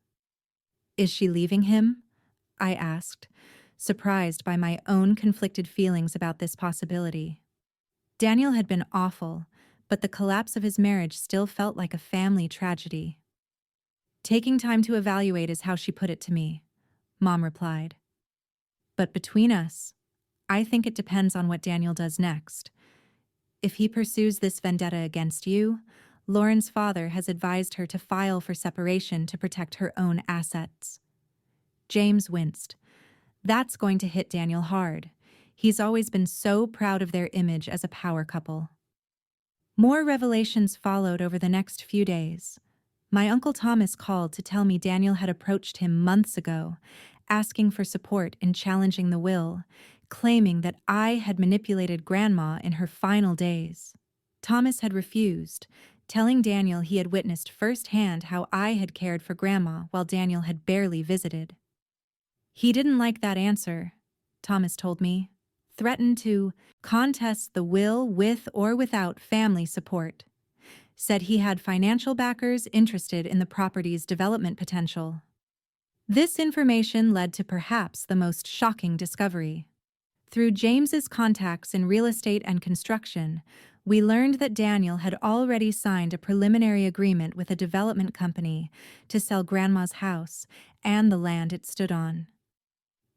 "Is she leaving him?" I asked, surprised by my own conflicted feelings about this possibility. Daniel had been awful, but the collapse of his marriage still felt like a family tragedy. "Taking time to evaluate is how she put it to me," Mom replied. "But between us, I think it depends on what Daniel does next. If he pursues this vendetta against you, Lauren's father has advised her to file for separation to protect her own assets." James winced. That's going to hit Daniel hard. He's always been so proud of their image as a power couple. More revelations followed over the next few days. My Uncle Thomas called to tell me Daniel had approached him months ago, asking for support in challenging the will, claiming that I had manipulated Grandma in her final days. Thomas had refused, telling Daniel he had witnessed firsthand how I had cared for Grandma while Daniel had barely visited. He didn't like that answer, Thomas told me, threatened to contest the will with or without family support, said he had financial backers interested in the property's development potential. This information led to perhaps the most shocking discovery. Through James's contacts in real estate and construction, we learned that Daniel had already signed a preliminary agreement with a development company to sell Grandma's house and the land it stood on.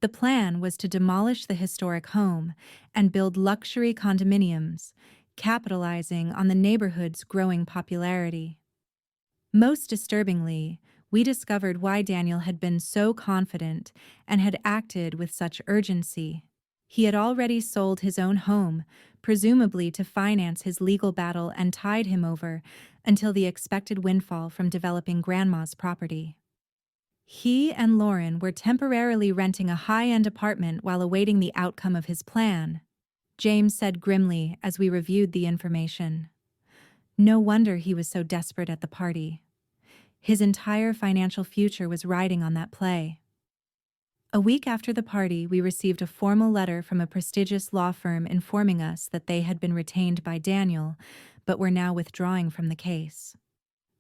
The plan was to demolish the historic home and build luxury condominiums, capitalizing on the neighborhood's growing popularity. Most disturbingly, we discovered why Daniel had been so confident and had acted with such urgency. He had already sold his own home, presumably to finance his legal battle, and tied him over until the expected windfall from developing Grandma's property. He and Lauren were temporarily renting a high-end apartment while awaiting the outcome of his plan, James said grimly as we reviewed the information. No wonder he was so desperate at the party. His entire financial future was riding on that play. A week after the party, we received a formal letter from a prestigious law firm informing us that they had been retained by Daniel, but were now withdrawing from the case.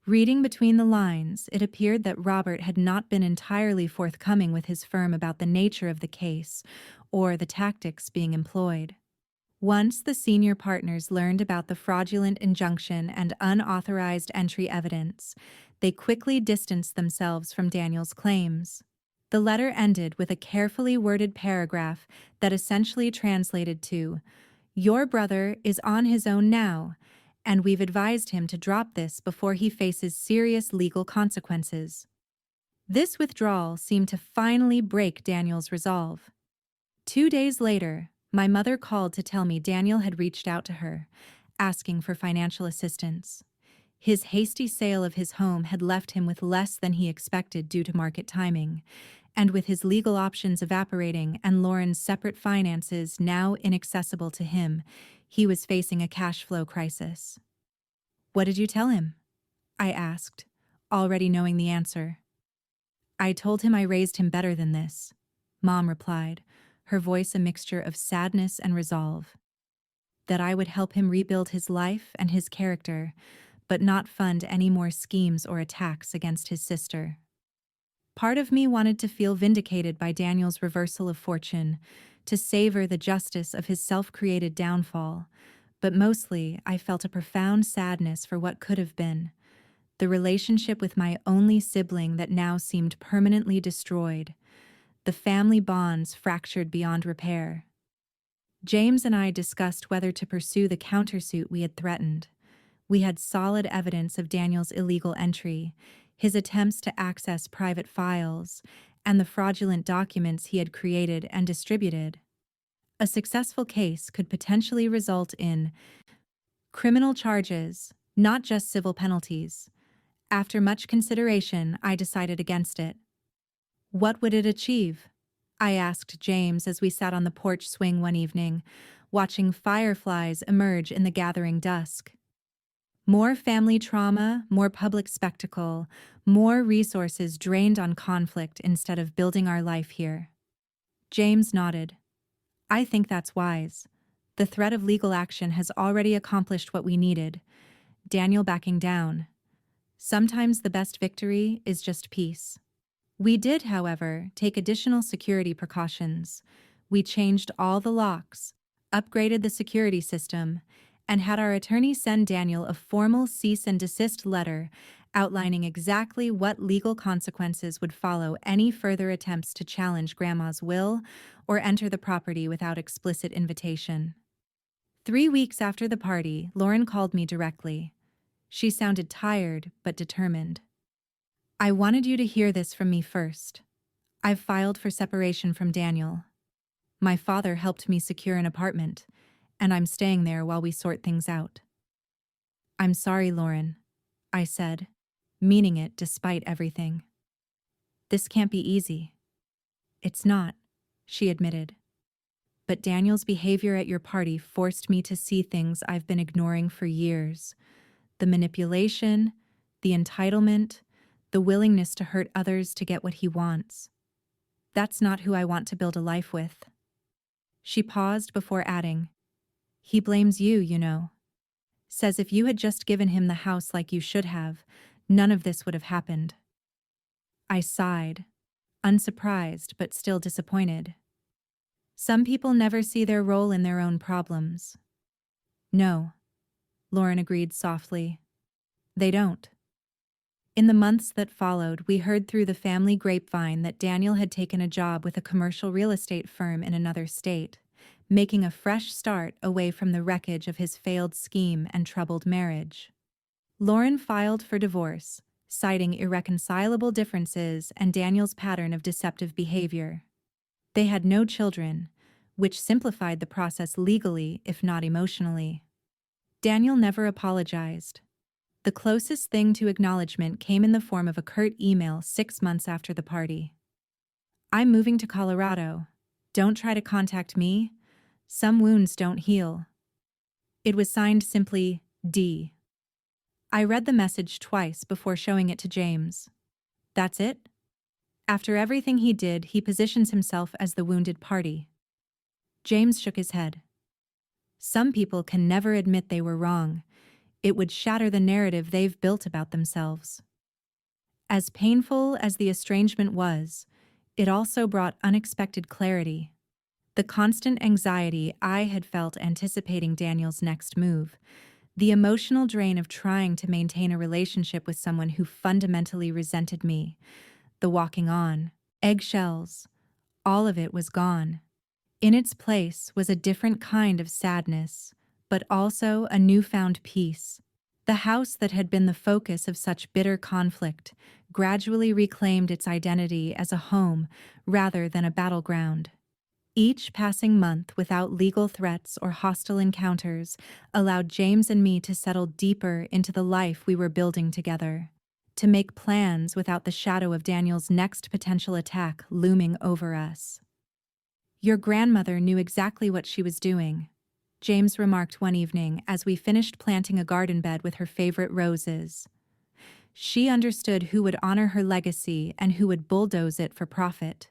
Reading between the lines, it appeared that Robert had not been entirely forthcoming with his firm about the nature of the case or the tactics being employed. Once the senior partners learned about the fraudulent injunction and unauthorized entry evidence, they quickly distanced themselves from Daniel's claims. The letter ended with a carefully worded paragraph that essentially translated to, "Your brother is on his own now, and we've advised him to drop this before he faces serious legal consequences." This withdrawal seemed to finally break Daniel's resolve. 2 days later, my mother called to tell me Daniel had reached out to her, asking for financial assistance. His hasty sale of his home had left him with less than he expected due to market timing, and with his legal options evaporating and Lauren's separate finances now inaccessible to him, he was facing a cash flow crisis. "What did you tell him?" I asked, already knowing the answer. "I told him I raised him better than this," Mom replied, her voice a mixture of sadness and resolve. "That I would help him rebuild his life and his character, but not fund any more schemes or attacks against his sister." Part of me wanted to feel vindicated by Daniel's reversal of fortune, to savor the justice of his self-created downfall, but mostly I felt a profound sadness for what could have been, the relationship with my only sibling that now seemed permanently destroyed, the family bonds fractured beyond repair. James and I discussed whether to pursue the countersuit we had threatened. We had solid evidence of Daniel's illegal entry, his attempts to access private files, and the fraudulent documents he had created and distributed. A successful case could potentially result in criminal charges, not just civil penalties. After much consideration, I decided against it. What would it achieve? I asked James as we sat on the porch swing one evening, watching fireflies emerge in the gathering dusk. More family trauma, more public spectacle, more resources drained on conflict instead of building our life here. James nodded. I think that's wise. The threat of legal action has already accomplished what we needed. Daniel backing down. Sometimes the best victory is just peace. We did, however, take additional security precautions. We changed all the locks, upgraded the security system, and had our attorney send Daniel a formal cease and desist letter outlining exactly what legal consequences would follow any further attempts to challenge Grandma's will or enter the property without explicit invitation. 3 weeks after the party, Lauren called me directly. She sounded tired but determined. I wanted you to hear this from me first. I've filed for separation from Daniel. My father helped me secure an apartment, and I'm staying there while we sort things out. I'm sorry, Lauren, I said, meaning it despite everything. This can't be easy. It's not, she admitted. But Daniel's behavior at your party forced me to see things I've been ignoring for years. The manipulation, the entitlement, the willingness to hurt others to get what he wants. That's not who I want to build a life with. She paused before adding, he blames you, you know. Says if you had just given him the house like you should have, none of this would have happened. I sighed, unsurprised but still disappointed. Some people never see their role in their own problems. No, Lauren agreed softly. They don't. In the months that followed, we heard through the family grapevine that Daniel had taken a job with a commercial real estate firm in another state, making a fresh start away from the wreckage of his failed scheme and troubled marriage. Lauren filed for divorce, citing irreconcilable differences and Daniel's pattern of deceptive behavior. They had no children, which simplified the process legally, if not emotionally. Daniel never apologized. The closest thing to acknowledgement came in the form of a curt email 6 months after the party. I'm moving to Colorado. Don't try to contact me. Some wounds don't heal. It was signed simply D. I read the message twice before showing it to James. That's it? After everything he did, he positions himself as the wounded party. James shook his head. Some people can never admit they were wrong. It would shatter the narrative they've built about themselves. As painful as the estrangement was, it also brought unexpected clarity. The constant anxiety I had felt anticipating Daniel's next move, the emotional drain of trying to maintain a relationship with someone who fundamentally resented me, the walking on, eggshells, all of it was gone. In its place was a different kind of sadness, but also a newfound peace. The house that had been the focus of such bitter conflict gradually reclaimed its identity as a home rather than a battleground. Each passing month without legal threats or hostile encounters allowed James and me to settle deeper into the life we were building together, to make plans without the shadow of Daniel's next potential attack looming over us. Your grandmother knew exactly what she was doing, James remarked one evening as we finished planting a garden bed with her favorite roses. She understood who would honor her legacy and who would bulldoze it for profit.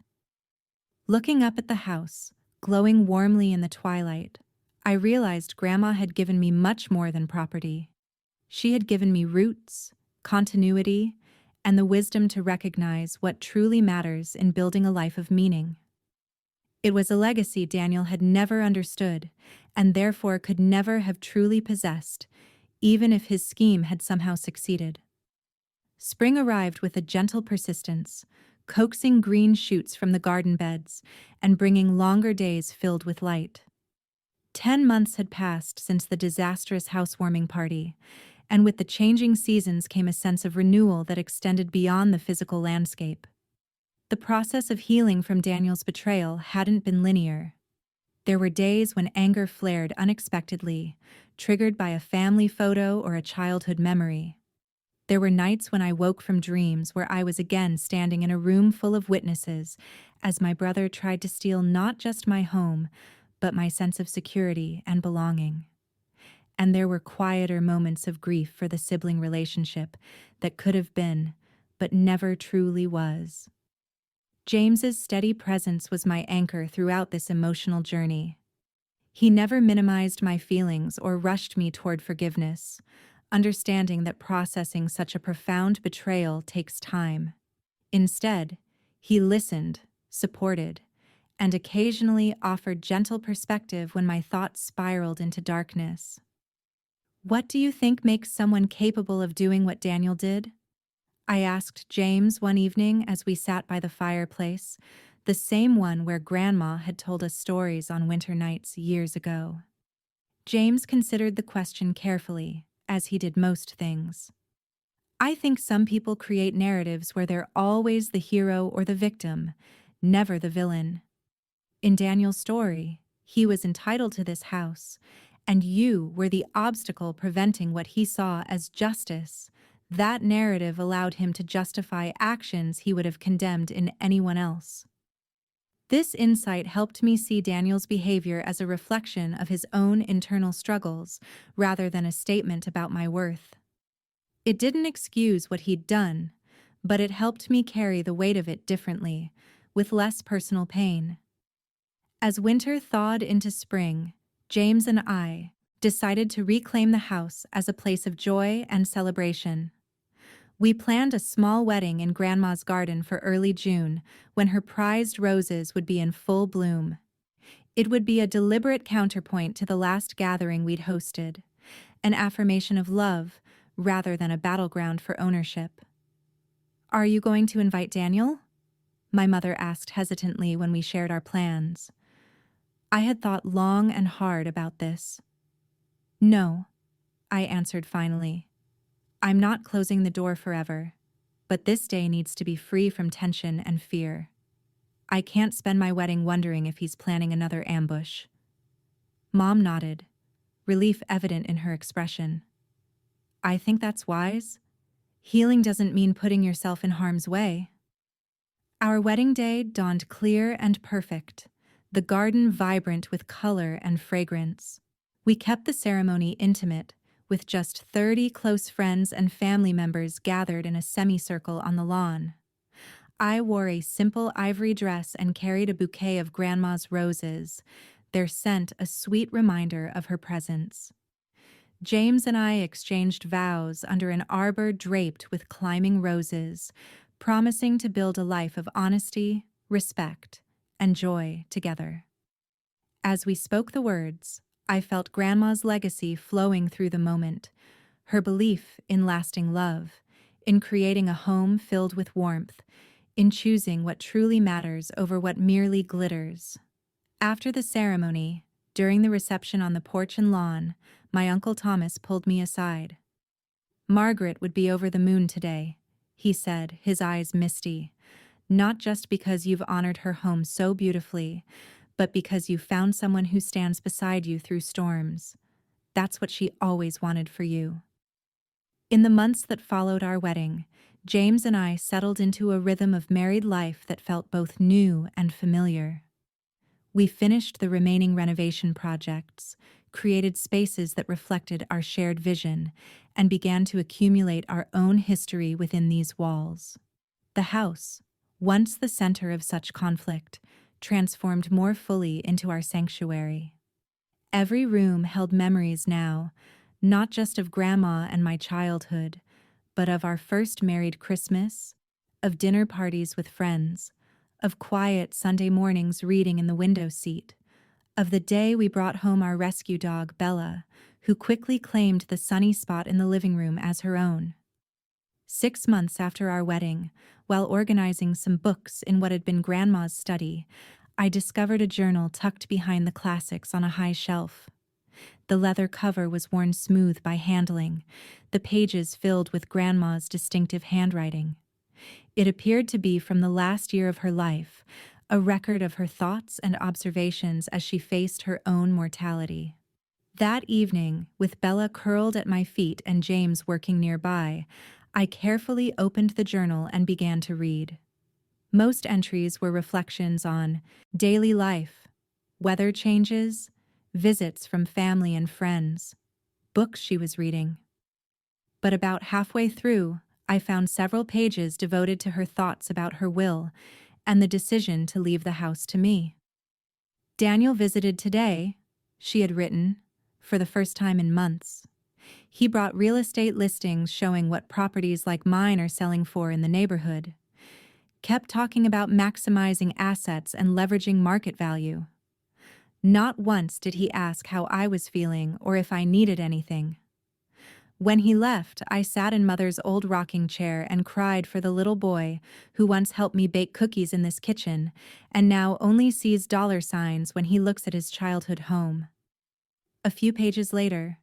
Looking up at the house, glowing warmly in the twilight, I realized Grandma had given me much more than property. She had given me roots, continuity, and the wisdom to recognize what truly matters in building a life of meaning. It was a legacy Daniel had never understood, and therefore could never have truly possessed, even if his scheme had somehow succeeded. Spring arrived with a gentle persistence, coaxing green shoots from the garden beds and bringing longer days filled with light. 10 months had passed since the disastrous housewarming party, and with the changing seasons came a sense of renewal that extended beyond the physical landscape. The process of healing from Daniel's betrayal hadn't been linear. There were days when anger flared unexpectedly, triggered by a family photo or a childhood memory. There were nights when I woke from dreams where I was again standing in a room full of witnesses as my brother tried to steal not just my home, but my sense of security and belonging. And there were quieter moments of grief for the sibling relationship that could have been, but never truly was. James's steady presence was my anchor throughout this emotional journey. He never minimized my feelings or rushed me toward forgiveness, understanding that processing such a profound betrayal takes time. Instead, he listened, supported, and occasionally offered gentle perspective when my thoughts spiraled into darkness. What do you think makes someone capable of doing what Daniel did? I asked James one evening as we sat by the fireplace, the same one where Grandma had told us stories on winter nights years ago. James considered the question carefully, as he did most things. I think some people create narratives where they're always the hero or the victim, never the villain. In Daniel's story, he was entitled to this house, and you were the obstacle preventing what he saw as justice. That narrative allowed him to justify actions he would have condemned in anyone else. This insight helped me see Daniel's behavior as a reflection of his own internal struggles, rather than a statement about my worth. It didn't excuse what he'd done, but it helped me carry the weight of it differently, with less personal pain. As winter thawed into spring, James and I decided to reclaim the house as a place of joy and celebration. We planned a small wedding in Grandma's garden for early June, when her prized roses would be in full bloom. It would be a deliberate counterpoint to the last gathering we'd hosted, an affirmation of love rather than a battleground for ownership. "Are you going to invite Daniel?" my mother asked hesitantly when we shared our plans. I had thought long and hard about this. "No," I answered finally. "I'm not closing the door forever, but this day needs to be free from tension and fear. I can't spend my wedding wondering if he's planning another ambush." Mom nodded, relief evident in her expression. "I think that's wise. Healing doesn't mean putting yourself in harm's way." Our wedding day dawned clear and perfect, the garden vibrant with color and fragrance. We kept the ceremony intimate, with just 30 close friends and family members gathered in a semicircle on the lawn. I wore a simple ivory dress and carried a bouquet of Grandma's roses, their scent a sweet reminder of her presence. James and I exchanged vows under an arbor draped with climbing roses, promising to build a life of honesty, respect, and joy together. As we spoke the words, I felt Grandma's legacy flowing through the moment, her belief in lasting love, in creating a home filled with warmth, in choosing what truly matters over what merely glitters. After the ceremony, during the reception on the porch and lawn, my Uncle Thomas pulled me aside. "Margaret would be over the moon today," he said, his eyes misty, "not just because you've honored her home so beautifully, but because you found someone who stands beside you through storms. That's what she always wanted for you." In the months that followed our wedding, James and I settled into a rhythm of married life that felt both new and familiar. We finished the remaining renovation projects, created spaces that reflected our shared vision, and began to accumulate our own history within these walls. The house, once the center of such conflict, transformed more fully into our sanctuary. Every room held memories now, not just of Grandma and my childhood, but of our first married Christmas, of dinner parties with friends, of quiet Sunday mornings reading in the window seat, of the day we brought home our rescue dog, Bella, who quickly claimed the sunny spot in the living room as her own. 6 months after our wedding, while organizing some books in what had been Grandma's study, I discovered a journal tucked behind the classics on a high shelf. The leather cover was worn smooth by handling, the pages filled with Grandma's distinctive handwriting. It appeared to be from the last year of her life, a record of her thoughts and observations as she faced her own mortality. That evening, with Bella curled at my feet and James working nearby, I carefully opened the journal and began to read. Most entries were reflections on daily life, weather changes, visits from family and friends, books she was reading. But about halfway through, I found several pages devoted to her thoughts about her will and the decision to leave the house to me. Daniel visited today, she had written, for the first time in months. He brought real estate listings showing what properties like mine are selling for in the neighborhood. Kept talking about maximizing assets and leveraging market value. Not once did he ask how I was feeling or if I needed anything. When he left, I sat in Mother's old rocking chair and cried for the little boy who once helped me bake cookies in this kitchen and now only sees dollar signs when he looks at his childhood home. A few pages later,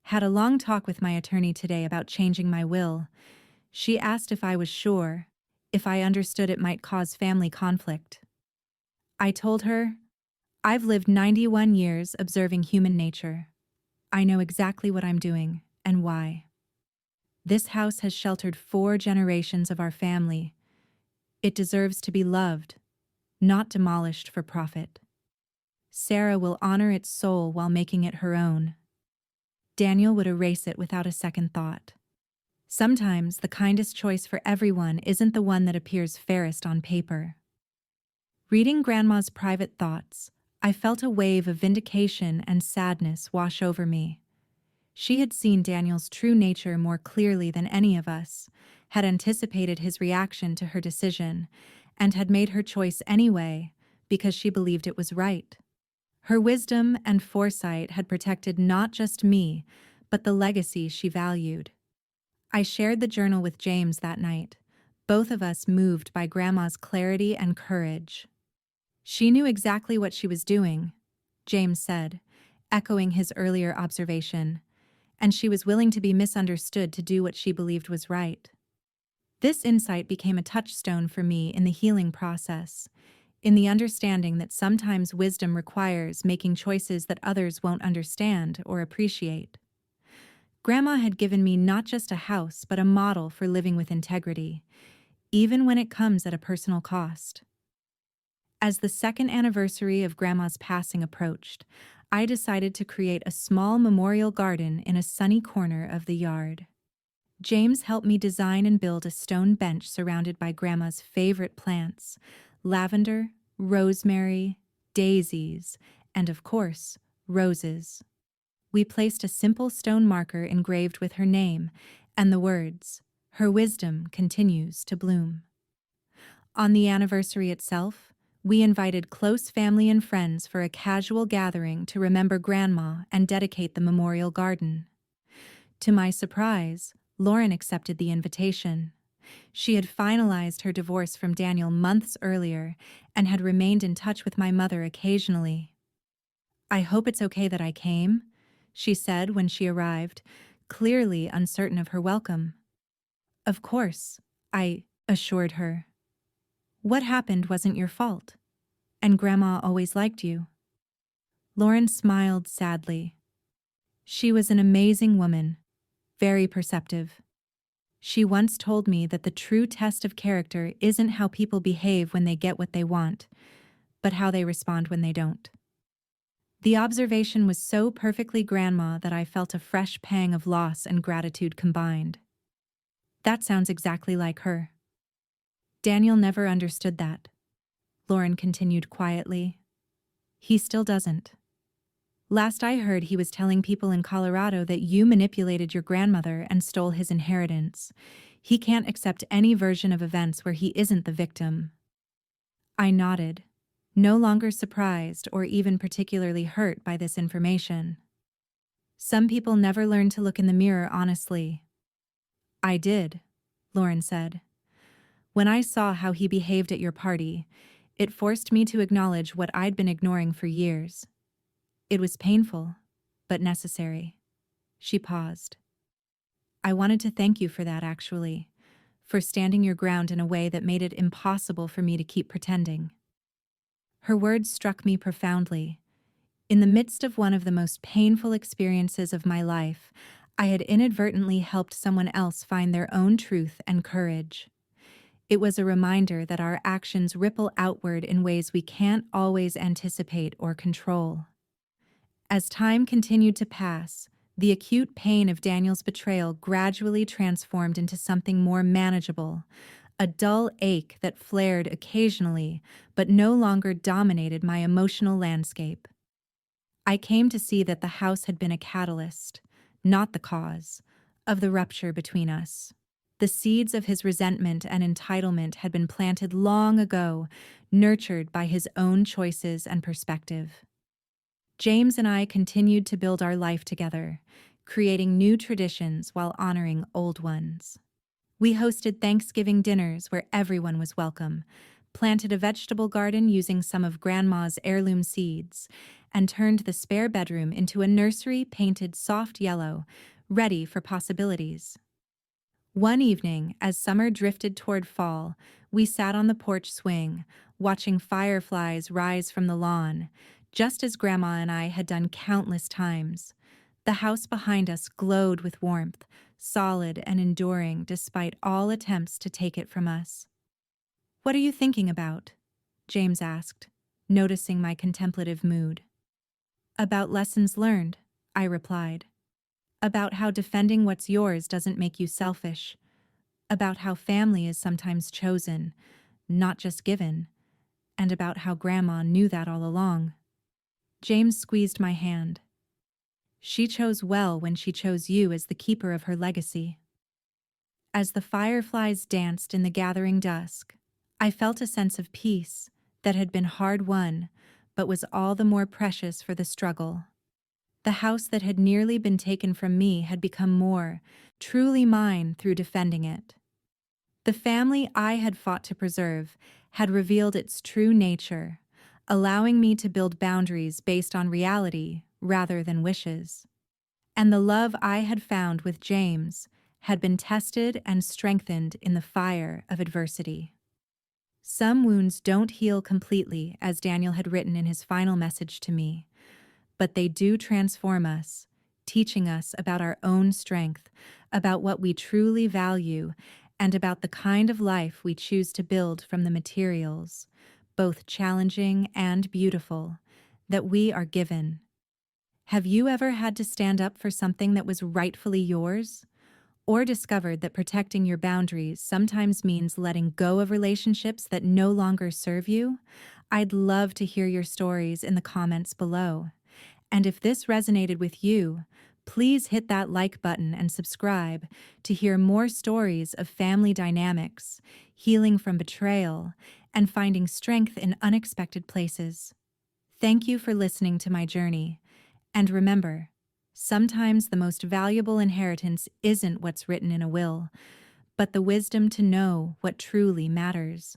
had a long talk with my attorney today about changing my will. She asked if I was sure, if I understood it might cause family conflict. I told her, I've lived 91 years observing human nature. I know exactly what I'm doing and why. This house has sheltered 4 generations of our family. It deserves to be loved, not demolished for profit. Sarah will honor its soul while making it her own. Daniel would erase it without a second thought. Sometimes the kindest choice for everyone isn't the one that appears fairest on paper. Reading Grandma's private thoughts, I felt a wave of vindication and sadness wash over me. She had seen Daniel's true nature more clearly than any of us, had anticipated his reaction to her decision, and had made her choice anyway because she believed it was right. Her wisdom and foresight had protected not just me, but the legacy she valued. I shared the journal with James that night, both of us moved by Grandma's clarity and courage. She knew exactly what she was doing, James said, echoing his earlier observation, and she was willing to be misunderstood to do what she believed was right. This insight became a touchstone for me in the healing process, in the understanding that sometimes wisdom requires making choices that others won't understand or appreciate. Grandma had given me not just a house, but a model for living with integrity, even when it comes at a personal cost. As the second anniversary of Grandma's passing approached, I decided to create a small memorial garden in a sunny corner of the yard. James helped me design and build a stone bench surrounded by Grandma's favorite plants: lavender, rosemary, daisies, and of course, roses. We placed a simple stone marker engraved with her name and the words, "Her wisdom continues to bloom." On the anniversary itself, we invited close family and friends for a casual gathering to remember Grandma and dedicate the memorial garden. To my surprise, Lauren accepted the invitation. She had finalized her divorce from Daniel months earlier and had remained in touch with my mother occasionally. "I hope it's okay that I came," she said when she arrived, clearly uncertain of her welcome. "Of course," I assured her. "What happened wasn't your fault, and Grandma always liked you." Lauren smiled sadly. She was an amazing woman, very perceptive. She once told me that the true test of character isn't how people behave when they get what they want, but how they respond when they don't. The observation was so perfectly Grandma that I felt a fresh pang of loss and gratitude combined. That sounds exactly like her. Daniel never understood that, Lauren continued quietly. He still doesn't. Last I heard, he was telling people in Colorado that you manipulated your grandmother and stole his inheritance. He can't accept any version of events where he isn't the victim." I nodded, no longer surprised or even particularly hurt by this information. "Some people never learn to look in the mirror honestly." "I did," Lauren said. "When I saw how he behaved at your party, it forced me to acknowledge what I'd been ignoring for years. It was painful, but necessary." She paused. "I wanted to thank you for that, actually, for standing your ground in a way that made it impossible for me to keep pretending." Her words struck me profoundly. In the midst of one of the most painful experiences of my life, I had inadvertently helped someone else find their own truth and courage. It was a reminder that our actions ripple outward in ways we can't always anticipate or control. As time continued to pass, the acute pain of Daniel's betrayal gradually transformed into something more manageable, a dull ache that flared occasionally but no longer dominated my emotional landscape. I came to see that the house had been a catalyst, not the cause, of the rupture between us. The seeds of his resentment and entitlement had been planted long ago, nurtured by his own choices and perspective. James and I continued to build our life together, creating new traditions while honoring old ones. We hosted Thanksgiving dinners where everyone was welcome, planted a vegetable garden using some of Grandma's heirloom seeds, and turned the spare bedroom into a nursery painted soft yellow, ready for possibilities. One evening, as summer drifted toward fall, we sat on the porch swing, watching fireflies rise from the lawn, just as Grandma and I had done countless times. The house behind us glowed with warmth, solid and enduring despite all attempts to take it from us. "What are you thinking about?" James asked, noticing my contemplative mood. "About lessons learned," I replied. "About how defending what's yours doesn't make you selfish. About how family is sometimes chosen, not just given. And about how Grandma knew that all along." James squeezed my hand. "She chose well when she chose you as the keeper of her legacy." As the fireflies danced in the gathering dusk, I felt a sense of peace that had been hard-won, but was all the more precious for the struggle. The house that had nearly been taken from me had become more, truly mine through defending it. The family I had fought to preserve had revealed its true nature, allowing me to build boundaries based on reality rather than wishes. And the love I had found with James had been tested and strengthened in the fire of adversity. Some wounds don't heal completely, as Daniel had written in his final message to me, but they do transform us, teaching us about our own strength, about what we truly value, and about the kind of life we choose to build from the materials, both challenging and beautiful, that we are given. Have you ever had to stand up for something that was rightfully yours? Or discovered that protecting your boundaries sometimes means letting go of relationships that no longer serve you? I'd love to hear your stories in the comments below. And if this resonated with you, please hit that like button and subscribe to hear more stories of family dynamics, healing from betrayal, and finding strength in unexpected places. Thank you for listening to my journey. And remember, sometimes the most valuable inheritance isn't what's written in a will, but the wisdom to know what truly matters.